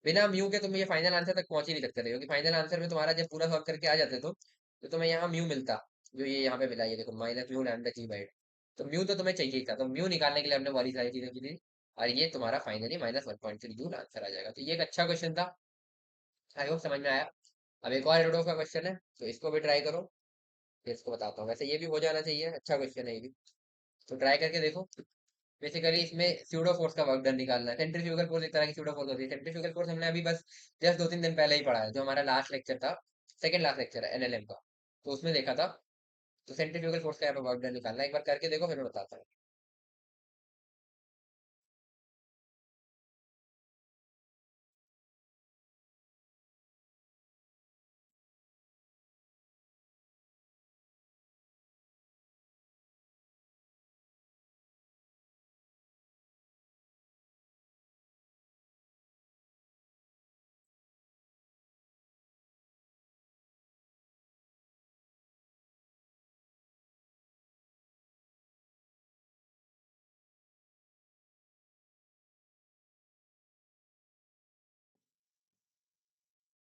बिना म्यू के तुम ये फाइनल आंसर तक पहुंच ही नहीं सकते थे, क्योंकि फाइनल आंसर में तुम्हारा जब पूरा सॉल्व करके आ जाते तो तुम्हें यहाँ म्यू मिलता, जो ये यहाँ पे मिला, ये देखो -μ λg/2। तो म्यू तो तुम्हें चाहिए ही था, तो म्यू निकालने के लिए हमने वाली सारी चीजें की थी, और ये तुम्हारा फाइनली -1.3 जूल आंसर आ जाएगा। तो ये एक अच्छा क्वेश्चन था, आई होप समझ में आया। अब एक और एरोडो का क्वेश्चन है, तो इसको भी ट्राई करो, फिर इसको बताता हूँ। वैसे ये भी हो जाना चाहिए, अच्छा क्वेश्चन है ये भी, तो ट्राई करके देखो। बेसिकली इसमें स्यूडो फोर्स का वर्क डन निकालना है। सेंट्रीफ्यूगल फोर्स एक तरह की स्यूडो फोर्स होती है। सेंट्रीफ्यूगल फोर्स हमने अभी बस जस्ट 2-3 दिन पहले ही पढ़ा है, जो हमारा लास्ट लेक्चर था, सेकंड लास्ट लेक्चर है एनएलएम का, तो उसमें देखा था। तो सेंट्रीफ्यूगल फोर्स का यहाँ पे वर्क डन निकालना है, एक बार करके देखो फिर मैं बताता हूँ।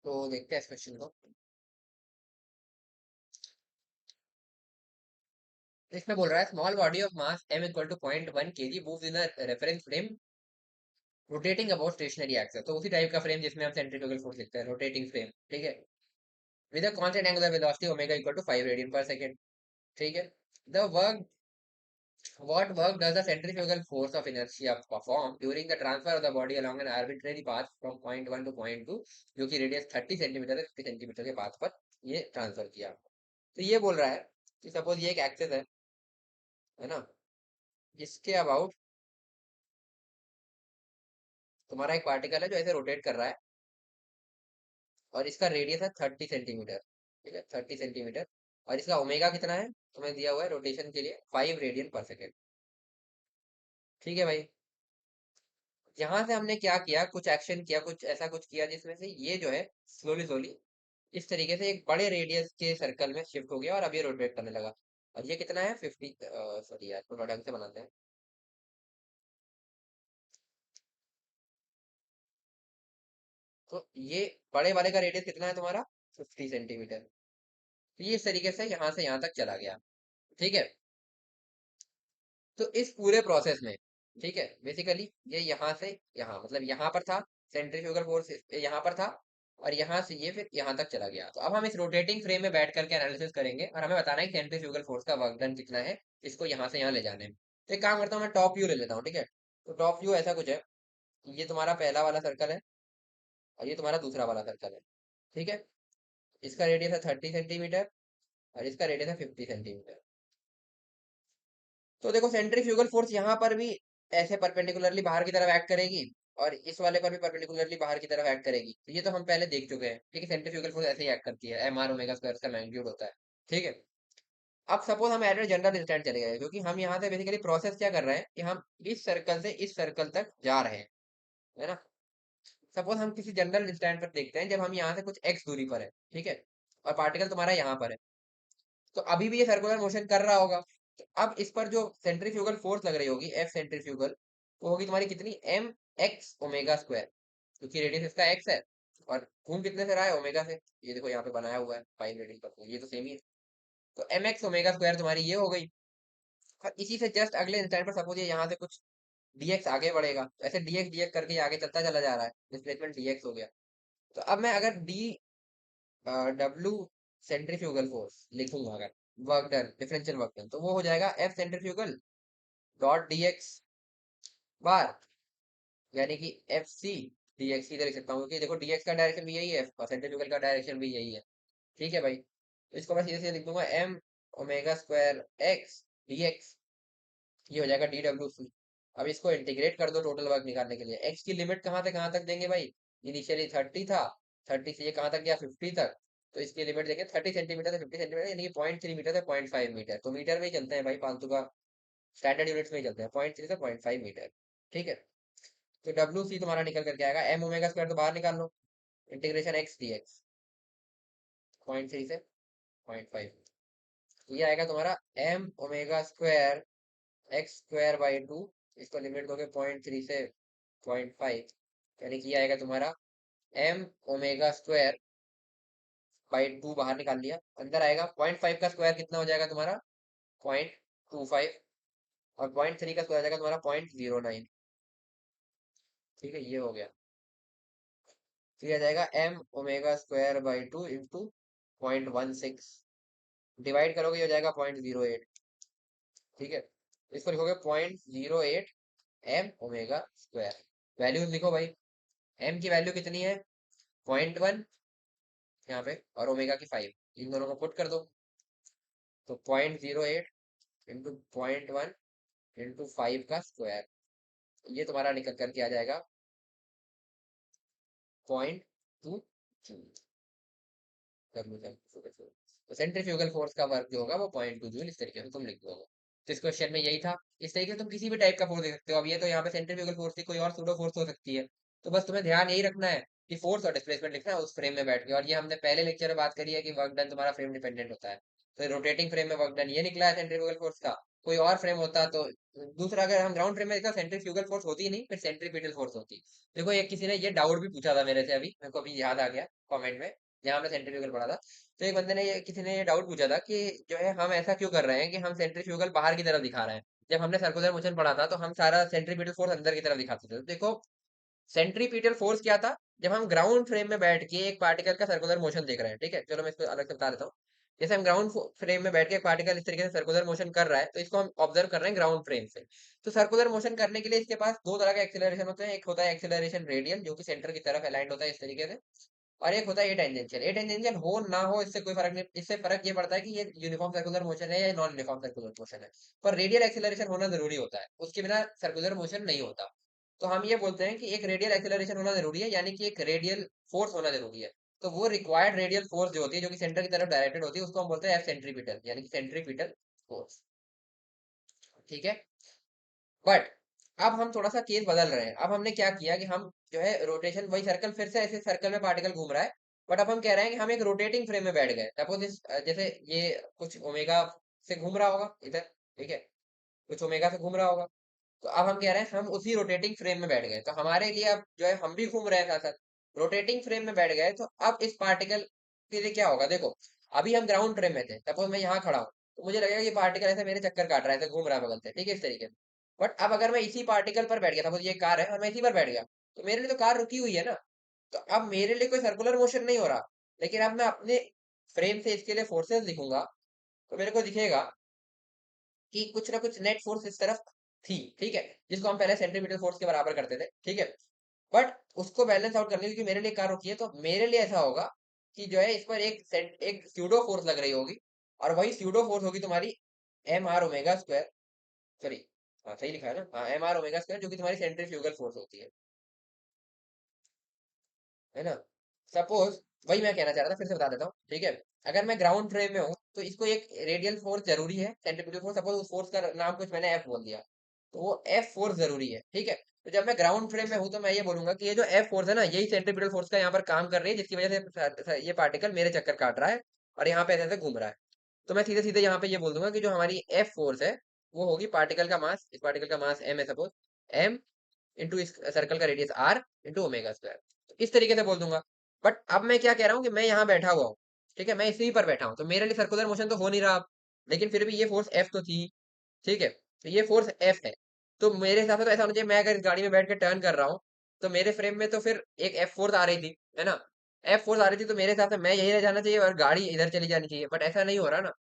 तो देखते हैं इस क्वेश्चन को। तो इसमें बोल रहा है small body of mass m equal to 0.1 kg moves in a reference frame rotating about stationary axes. तो उसी टाइप का फ्रेम जिसमें हम सेंट्रीफ्यूगल फोर्स लिखते हैं, रोटेटिंग फ्रेम, ठीक है, with a constant angular velocity omega equal to 5 radian पर सेकंड, ठीक है। The work What work does the centrifugal force of inertia perform during the transfer of the body along an arbitrary path from point 1 to point 2, जो कि radius 30 centimetre है, 50 centimetre के path पर ये transfer किया। तो ये बोल रहा है कि सपोज ये एक एक्सेस है ना, इसके अबाउट तुम्हारा एक पार्टिकल है जो ऐसे रोटेट कर रहा है और इसका रेडियस है 30 सेंटीमीटर, ठीक है, 30 सेंटीमीटर। और इसका ओमेगा कितना है तुम्हें दिया हुआ है रोटेशन के लिए, 5 रेडियन पर सेकेंड, ठीक है भाई। यहाँ से हमने क्या किया, कुछ एक्शन किया, कुछ ऐसा कुछ किया जिसमें से ये जो है स्लोली स्लोली इस तरीके से एक बड़े रेडियस के सर्कल में शिफ्ट हो गया और अब ये रोटेट करने लगा। और ये कितना है 50, सॉरी यार थोड़ा ढंग से बनाते हैं। तो ये बड़े वाले का रेडियस कितना है तुम्हारा, 50 सेंटीमीटर। तो ये इस तरीके से यहाँ तक चला गया, ठीक है। तो इस पूरे प्रोसेस में, ठीक है, बेसिकली ये यहाँ से यहाँ, मतलब यहाँ पर था सेंट्रीफ्यूगल फोर्स, यहाँ पर था, और यहाँ से ये फिर यहाँ तक चला गया। तो अब हम इस रोटेटिंग फ्रेम में बैठ करके एनालिसिस करेंगे और हमें बताना है कि सेंट्रीफ्यूगल फोर्स का वर्क डन कितना है इसको यहाँ से यहाँ ले जाने में। तो एक काम करता हूँ, मैं टॉप व्यू ले लेता हूँ, ठीक है। तो टॉप व्यू ऐसा कुछ है, ये तुम्हारा पहला वाला सर्कल है और ये तुम्हारा दूसरा वाला सर्कल है, ठीक है। इसका रेडियस है 30 सेंटीमीटर और इसका रेडियस है 50 सेंटीमीटर। तो देखो सेंट्रीफ्यूगल फोर्स यहाँ पर भी ऐसे परपेंडिकुलरली बाहर की तरफ एक्ट करेगी और इस वाले पर भी परपेंडिकुलरली बाहर की तरफ एक्ट करेगी। तो ये तो हम पहले देख चुके हैं, ठीक है, सेंट्रीफ्यूगल फोर्स ऐसे ही एक्ट करती है, एम आर ओमेगा स्क्वायर का मैग्नीट्यूड होता है, ठीक है। अब सपोज हम एट जनरल इंस्टेंट चले गए, क्योंकि हम यहाँ से बेसिकली प्रोसेस क्या कर रहे हैं कि हम इस सर्कल से इस सर्कल तक जा रहे हैं, है ना। सपोज हम किसी जनरल इंस्टेंट पर देखते हैं जब हम यहाँ से कुछ एक्स दूरी पर है, ठीक है, और पार्टिकल तुम्हारा यहाँ पर है, तो अभी भी ये सर्कुलर मोशन कर रहा होगा। तो अब इस पर जो सेंट्रीफ्यूगल फोर्स लग रही होगी, एफ सेंट्रीफ्यूगल, वो होगी तुम्हारी कितनी, एम एक्स ओमेगा स्क्वायर, क्योंकि रेडियस इसका एक्स है और घूम कितने से रहा है, ओमेगा से। ये देखो यहाँ पे बनाया हुआ है 5 रेडियन पर, ये तो सेम ही है। तो एम एक्स ओमेगा स्क्वायर तुम्हारी ये हो गई। और इसी से जस्ट अगले इंस्टेंट पर सपोज ये यहाँ से कुछ डीएक्स आगे बढ़ेगा, तो ऐसे डीएक्स डीएक्स करके ये आगे चलता चला जा रहा है, डिस्प्लेसमेंट डीएक्स हो गया। तो अब मैं अगर डी डब्ल्यू सेंट्रीफ्यूगल फोर्स लिखूंगा, अगर work done, differential work done, तो वो हो जाएगा f centrifugal dot d x bar, यानी कि एफ सी डी एक्स सीधे लिख सकता हूँ, क्योंकि देखो डीएक्स का डायरेक्शन भी यही है और सेंट्रीफ्यूगल का डायरेक्शन भी यही है, ठीक है भाई। तो इसको मैं सीधे सीधे लिख दूंगा M omega square X D X, ये हो जाएगा डी डब्ल्यू सी। अब इसको इंटीग्रेट कर दो टोटल वर्क निकालने के लिए। एक्स की लिमिट कहाँ से कहाँ तक देंगे भाई, इनिशियली 30 था, 30 से ये कहाँ तक गया 50 तक, तो इसकी लिमिट देंगे 30 सेंटीमीटर से 50 सेंटीमीटर, यानी कि 0.3 मीटर से 0.5 मीटर। तो मीटर में ही चलते हैं भाई, फालतू का स्टैंडर्ड यूनिट्स में ही चलते हैं, 0.3 से 0.5 मीटर, ठीक है। तो डब्ल्यू सी तुम्हारा निकल करके आएगा, एम ओमेगा स्क्वायर तो बाहर निकाल लो, इंटीग्रेशन एक्स डी एक्स, 0.3 से 0.5, ये आएगा तुम्हारा M omega square X square by two, इसको लिमिट दोगे 0.3 से 0.5, यानी कि ये आएगा तुम्हारा M omega square by two, बाहर निकाल लिया, अंदर आएगा 0.5 का स्क्वायर कितना हो जाएगा तुम्हारा 0.25, और 0.3 का स्क्वायर हो जाएगा तुम्हारा 0.09, ठीक है, ये हो गया। फिर आ जाएगा M omega square by two into 0.16, divide करोगे ये हो जाएगा 0.08, ठीक है। इसको लिखोगे 0.08 एम ओमेगा स्क्वायर। वैल्यूज लिखो भाई, एम की वैल्यू कितनी है 0.1 यहाँ पे, और ओमेगा की 5, इन दोनों को पुट कर दो। तो 0.08 इंटू 0.1 इंटू 5 का स्क्वायर, ये तुम्हारा निकल करके आ जाएगा 0.2 जूल। तो सेंट्रीफ्यूगल फोर्स का वर्क जो होगा वो 0.2 जूल, इस तरीके से तुम लिख दोगे। तो इस क्वेश्चन में यही था। इस तरीके से तुम किसी भी टाइप का फोर्स दे सकते हो। अब ये तो यहाँ पे सेंट्रीफ्यूगल फोर्स थी, कोई और सूडो फोर्स हो सकती है। तो बस तुम्हें ध्यान यही रखना है कि फोर्स और डिस्प्लेसमेंट लिखना है उस फ्रेम में बैठ के। और ये हमने पहले लेक्चर में बात करी है कि वर्क डन तुम्हारा फ्रेम डिपेंडेंट होता है। तो रोटेटिंग फ्रेम में वर्क डन ये निकला है सेंट्रीफ्यूगल फोर्स का, कोई और फ्रेम होता तो दूसरा, अगर हम ग्राउंड फ्रेम में देखा सेंट्रीफ्यूगल फोर्स होती ही नहीं, फिर सेंट्रीपिटल फोर्स होती। देखो एक किसी ने ये डाउट भी पूछा था मेरे से, अभी मेरे को अभी याद आ गया कमेंट में, जहाँ हमने सेंट्रीफ्यूगल पढ़ा था। तो एक बंदे ने ये किसी ने ये डाउट पूछा था कि जो है हम ऐसा क्यों कर रहे हैं कि हम सेंट्रीफ्यूगल बाहर की तरफ दिखा रहे हैं। जब हमने सर्कुलर मोशन पढ़ा था तो हम सारा सेंट्रीपिटल फोर्स अंदर की तरफ दिखाते थे। तो देखो सेंट्रीपिटल फोर्स क्या था, जब हम ग्राउंड फ्रेम में बैठ के एक पार्टिकल का सर्कुलर मोशन देख रहे हैं, ठीक है, चलो मैं इसको अलग से बता देता हूँ। जैसे हम ग्राउंड फ्रेम में बैठ के एक पार्टिकल इस तरीके से सर्कुलर मोशन कर रहा है, तो इसको हम ऑब्जर्व कर रहे हैं ग्राउंड फ्रेम से। तो सर्कुलर मोशन करने के लिए इसके पास दो तरह का एक्सेलरेशन होते हैं। एक होता है एक्सेलरेशन रेडियल, जो कि सेंटर की तरफ अलाइंड होता है इस तरीके से, और एक होता है ए टेंजेंशियल। ए टेंजेंशियल हो ना हो इससे कोई फर्क नहीं, इससे फर्क ये पड़ता है कि ये यूनिफॉर्म सर्कुलर मोशन है या नॉन यूनिफॉर्म सर्कुलर मोशन है। पर रेडियल एक्सेलरेशन होना जरूरी होता है, उसके बिना सर्कुलर मोशन नहीं होता। तो हम ये बोलते हैं कि एक रेडियल एक्सेलरेशन होना जरूरी है, यानी कि एक रेडियल फोर्स होना जरूरी है। तो वो रिक्वायर्ड रेडियल फोर्स जो होती है, जो कि सेंटर की तरफ डायरेक्टेड होती है, उसको हम बोलते हैं एफ सेंट्रीपिटल, यानी कि सेंट्रीपिटल फोर्स। ठीक है। बट अब हम थोड़ा सा केस बदल रहे हैं। अब हमने क्या किया कि हम जो है रोटेशन, वही सर्कल, फिर से ऐसे सर्कल में पार्टिकल घूम रहा है, बट अब हम कह रहे हैं कि हम एक रोटेटिंग फ्रेम में बैठ गए। सपोज जैसे ये कुछ ओमेगा से घूम रहा होगा इधर, ठीक है, कुछ ओमेगा से घूम रहा होगा। तो अब हम कह रहे हैं हम उसी रोटेटिंग फ्रेम में बैठ गए, तो हमारे लिए अब जो है हम भी घूम रहे हैं साथ साथ रोटेटिंग फ्रेम में बैठ गए। तो अब इस पार्टिकल के लिए क्या होगा, देखो अभी हम ग्राउंड फ्रेम में थे, सपोज मैं यहाँ खड़ा हूँ, तो मुझे लगेगा कि पार्टिकल ऐसे मेरे चक्कर काट रहा है, ऐसे घूम रहा है बगल से, ठीक है, इस तरीके से। बट अब अगर मैं इसी पार्टिकल पर बैठ गया, सपोज ये कार है और मैं इसी पर बैठ गया, तो मेरे लिए तो कार रुकी हुई है ना। तो अब मेरे लिए कोई सर्कुलर मोशन नहीं हो रहा, लेकिन अब मैं अपने फ्रेम से इसके लिए फोर्सेस लिखूंगा, तो मेरे को दिखेगा कि कुछ ना कुछ नेट फोर्स इस तरफ थी, ठीक है, जिसको हम पहले सेंट्रीपिटल फोर्स के बराबर करते थे, ठीक है। बट उसको बैलेंस आउट करने, क्योंकि मेरे लिए कार रुकी है, तो मेरे लिए ऐसा होगा कि जो है इस पर एक स्यूडो फोर्स लग रही होगी, और वही स्यूडो फोर्स होगी तुम्हारी M R omega square, sorry, हाँ सही लिखा है ना, हाँ एम आर ओमेगा स्क्वायर, जो कि तुम्हारी सेंट्रीफ्यूगल फोर्स होती है ना। सपोज वही मैं कहना चाह रहा था, फिर से बता देता हूँ, ठीक है। अगर मैं ग्राउंड फ्रेम में हूँ तो इसको एक रेडियल फोर्स जरूरी है, सेंट्रीपिटल फोर्स, सपोज उस फोर्स का नाम कुछ मैंने एफ बोल दिया, तो वो एफ फोर्स जरूरी है, ठीक है। तो जब मैं ग्राउंड फ्रेम में हूँ तो मैं ये बोलूंगा कि ये जो एफ फोर्स है ना, यही सेंट्रीपिटल फोर्स का यहाँ पर काम कर रही है, जिसकी वजह से ये पार्टिकल मेरे चक्कर काट रहा है और यहाँ पे ऐसे ऐसे घूम रहा है। तो मैं सीधे सीधे यहाँ पे ये बोल दूंगा कि जो हमारी एफ फोर्स है वो होगी पार्टिकल का मास, इस पार्टिकल का मास एम है सपोज, एम इंटू इस सर्कल का radius R into omega square, तो इस तरीके से बोल दूंगा। बट अब मैं क्या कह रहा हूँ कि मैं यहाँ बैठा हुआ हूँ, ठीक है, मैं इसी पर बैठा हूँ, तो मेरे लिए सर्कुलर मोशन तो हो नहीं रहा अब, लेकिन फिर भी ये फोर्स एफ तो थी, ठीक है, तो ये फोर्स एफ है। तो मेरे हिसाब से तो ऐसा होना चाहिए, मैं अगर इस गाड़ी में बैठ के टर्न कर रहा हूँ, तो मेरे फ्रेम में तो फिर एक एफ फोर्स आ रही थी, है ना, एफ फोर्स आ रही थी, तो मेरे हिसाब से मैं यही रह जाना चाहिए और गाड़ी इधर चली जानी चाहिए, बट ऐसा नहीं हो रहा ना।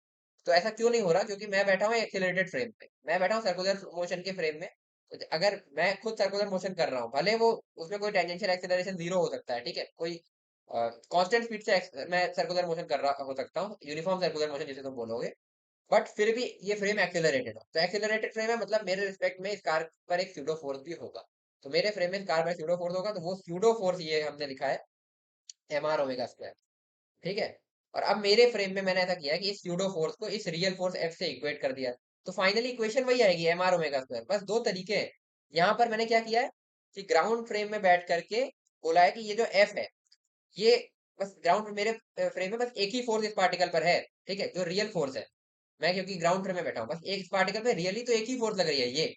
तो ऐसा क्यों नहीं हो रहा, क्योंकि मैं बैठा हूँ एक्सीलरेटेड फ्रेम पे, मैं बैठा हूँ सर्कुलर मोशन के फ्रेम में। तो अगर मैं खुद सर्कुलर मोशन कर रहा हूँ, भले वो उसमें कोई टेंजेंशियल एक्सेलरेशन जीरो हो सकता है, ठीक है, कोई कांस्टेंट स्पीड से मैं सर्कुलर मोशन कर रहा हो सकता हूँ, यूनिफॉर्म सर्कुलर मोशन जिसे तुम बोलोगे, बट फिर भी ये फ्रेम एक्सेलरेटेड हो, तो एक्सेलरेटेड फ्रेम है, मतलब मेरे रिस्पेक्ट में इस कार पर एक स्यूडो फोर्स भी होगा। तो मेरे फ्रेम में इस कार पर स्यूडो फोर्स होगा, तो वो स्यूडो फोर्स ये हमने लिखा है एम आर ओमेगा स्क्वायर, ठीक है। और अब मेरे फ्रेम में मैंने ऐसा किया कि इस स्यूडो फोर्स को इस रियल फोर्स एफ से इक्वेट कर दिया, तो फाइनली इक्वेशन वही आएगी एम आर ओमेगा स्क्वायर। बस दो तरीके हैं। यहाँ पर मैंने क्या किया है कि ग्राउंड फ्रेम में बैठ करके बोला है कि ये जो एफ है, ये बस ग्राउंड, मेरे फ्रेम में बस एक ही फोर्स इस पार्टिकल पर है, ठीक है, जो रियल फोर्स है। मैं क्योंकि ग्राउंड फ्रेम में बैठा हूँ, बस एक इस पार्टिकल पे रियली तो एक ही फोर्स लग रही है ये,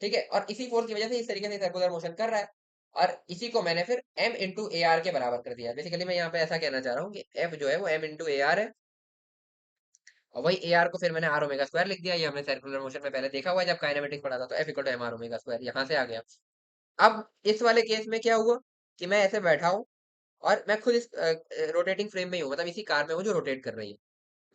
ठीक है, और इसी फोर्स की वजह से इस तरीके से सर्कुलर मोशन कर रहा है। और इसी को मैंने फिर m इंटू ए आर के बराबर कर दिया। बेसिकली मैं यहाँ पे ऐसा कहना चाह रहा हूँ कि f जो है वो m इंटू ए आर है, और वही ए आर को फिर मैंने आर ओमेगा स्क्वायर लिख दिया। ये हमने सर्कुलर मोशन में पहले देखा हुआ है जब काइनेमेटिक्स पढ़ा था, तो f equal to M R omega square यहाँ से आ गया। अब इस वाले केस में क्या हुआ कि मैं ऐसे बैठा हूँ और मैं खुद इस रोटेटिंग फ्रेम में ही हूँ, मतलब इसी कार में हूँ जो रोटेट कर रही है।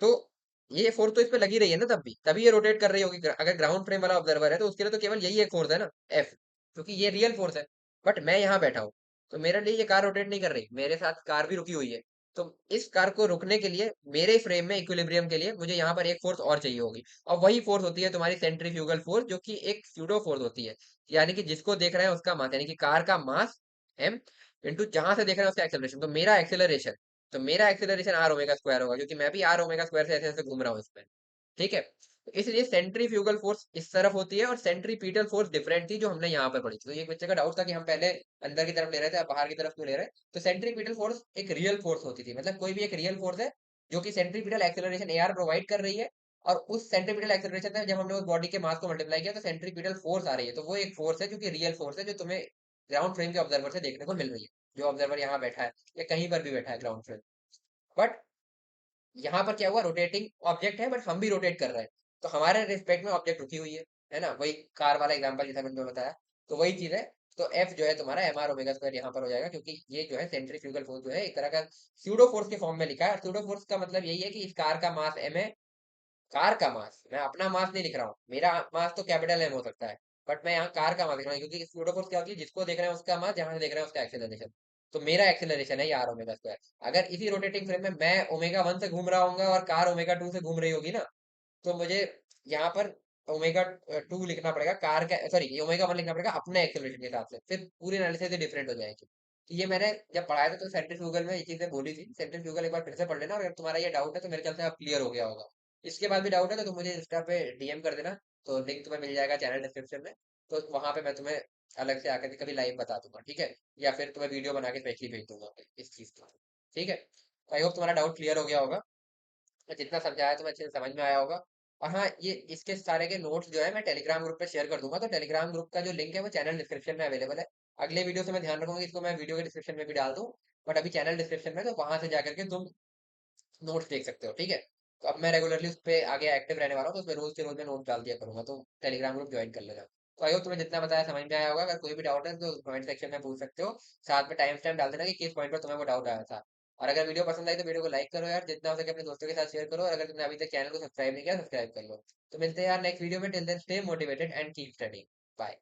तो ये फोर्स तो इस पे लगी रही है ना, तब भी तभी ये रोटेट कर रही होगी। अगर ग्राउंड फ्रेम वाला ऑब्जर्वर है तो उसके लिए तो केवल यही एक फोर्स है ना, एफ, क्योंकि ये रियल फोर्स है। बट मैं यहाँ बैठा हूँ, तो मेरे लिए ये कार रोटेट नहीं कर रही, मेरे साथ कार भी रुकी हुई है। तो इस कार को रुकने के लिए मेरे फ्रेम में इक्विलिब्रियम के लिए मुझे यहाँ पर एक फोर्स और चाहिए होगी, और वही फोर्स होती है तुम्हारी सेंट्रीफ्यूगल फोर्स, जो कि एक स्यूडो फोर्स होती है, यानी कि जिसको देख रहे हैं उसका मास, यानी कि कार का मास एम इंटू जहां से देख रहे हैं उसका एक्सेलरेशन, तो मेरा एक्सेलरेशन, तो मेरा एक्सेलरेशन आर ओमेगा स्क्वायर होगा, क्योंकि मैं भी आर ओमेगा स्क्वायर से ऐसे ऐसे घूम रहा हूँ इसमें, ठीक है। तो इसलिए सेंट्रीफ्यूगल फोर्स इस तरफ होती है और सेंट्रीपीटल फोर्स डिफरेंट थी जो हमने यहाँ पर पढ़ी थी। तो ये बच्चे का डाउट था कि हम पहले अंदर की तरफ ले रहे थे, अब बाहर की तरफ क्यों ले रहे हैं। तो सेंट्रीपीटल फोर्स एक रियल फोर्स होती थी, मतलब कोई भी एक रियल फोर्स है जो कि centripetal acceleration A R provide कर रही है, और उस सेंट्रीपिटल एक्सेलरेशन में जब हमने उस बॉडी के मास को मल्टीप्लाई किया तो सेंट्रीपिटल फोर्स आ रही है, तो वो एक फोर्स है जो कि रियल फोर्स है, जो तुम्हें ग्राउंड फ्रेम के ऑब्जर्वर से देखने को मिल रही है, जो ऑब्जर्वर यहाँ बैठा है या कहीं पर भी बैठा है ग्राउंड फ्रेम। बट यहाँ पर क्या हुआ, रोटेटिंग ऑब्जेक्ट है बट हम भी रोटेट कर रहे हैं, तो हमारे रिस्पेक्ट में ऑब्जेक्ट रुकी हुई है ना, वही कार वाला एग्जांपल जैसा मैंने बताया, तो वही चीज है। तो एफ जो है तुम्हारा एम आर ओमेगा स्क्वायर यहाँ पर हो जाएगा, क्योंकि ये जो है सेंट्रीफ्यूगल फोर्स जो है एक तरह का स्यूडो फोर्स के फॉर्म में लिखा है, और स्यूडो फोर्स का मतलब यही है कि इस कार का मास एम है, कार का मास, मैं अपना मास नहीं लिख रहा हूँ, मेरा मास तो कैपिटल एम हो सकता है, बट मैं यहाँ कार का मास लिख रहा हूँ, क्योंकि स्यूडो फोर्स क्या होती है, जिसको देख रहे हैं उसका मास, जहां से देख रहे हैं उसका एक्सेलरेशन। तो मेरा एक्सेलरेशन है ये आर ओमेगा स्क्वायर। अगर इसी रोटेटिंग फ्रेम में मैं ओमेगा वन से घूम रहा हूँ और कार ओमेगा टू से घूम रही होगी ना, तो मुझे यहाँ पर ओमेगा टू लिखना पड़ेगा, कार का सॉरी ओमेगा वन लिखना पड़ेगा अपने एक्सेलरेशन के हिसाब से, फिर पूरी एनालिसिस डिफरेंट हो जाएगी। तो ये मैंने जब पढ़ाया था तो सेंट्रीफ्यूगल में ये चीजें बोली थी, सेंट्रीफ्यूगल एक बार फिर से पढ़ लेना, और अगर तुम्हारा ये डाउट है तो मेरे ख्याल से अब क्लियर हो गया होगा। इसके बाद भी डाउट है तो तुम मुझे इंस्टा पे डीएम कर देना, तो लिंक तुम्हें मिल जाएगा चैनल डिस्क्रिप्शन में, तो वहां पे मैं तुम्हें अलग से आकर के कभी लाइव बता दूंगा, ठीक है, या फिर तुम्हें वीडियो बना के स्पेशली भेज दूंगा इस चीज की, ठीक है। आई होप तुम्हारा डाउट क्लियर हो गया होगा, मैं जितना समझाया तुम्हें अच्छे से समझ में आया होगा। और हाँ, ये इसके सारे के नोट्स जो है मैं टेलीग्राम ग्रुप पे शेयर कर दूंगा, तो टेलीग्राम ग्रुप का जो लिंक है वो चैनल डिस्क्रिप्शन में अवेलेबल है। अगले वीडियो से मैं ध्यान रखूंगा कि इसको मैं वीडियो के डिस्क्रिप्शन में भी डाल दूं, बट अभी चैनल डिस्क्रिप्शन में, तो वहां से जाकर के तुम नोट्स देख सकते हो, ठीक है। तो अब मैं रेगुलरली उस पर आगे एक्टिव रहने वाला हूँ, तो उसमें रोज के रोज में नोट डाल दिया करूंगा, तो टेलीग्राम ग्रुप ज्वाइन कर लेना। तो आई होप तुम्हें जितना बताया समझ में आया होगा, अगर कोई भी डाउट है तो कमेंट सेक्शन में पूछ सकते हो, साथ में टाइम स्टैम्प डाल देना कि किस पॉइंट पर तुम्हें वो डाउट आया था। और अगर वीडियो पसंद आई तो वीडियो को लाइक करो यार, जितना हो सके अपने दोस्तों के साथ शेयर करो, और अगर तुमने अभी तक चैनल को सब्सक्राइब नहीं किया, सब्सक्राइब कर लो। तो मिलते हैं यार नेक्स्ट वीडियो में, till then stay motivated and keep study. Bye.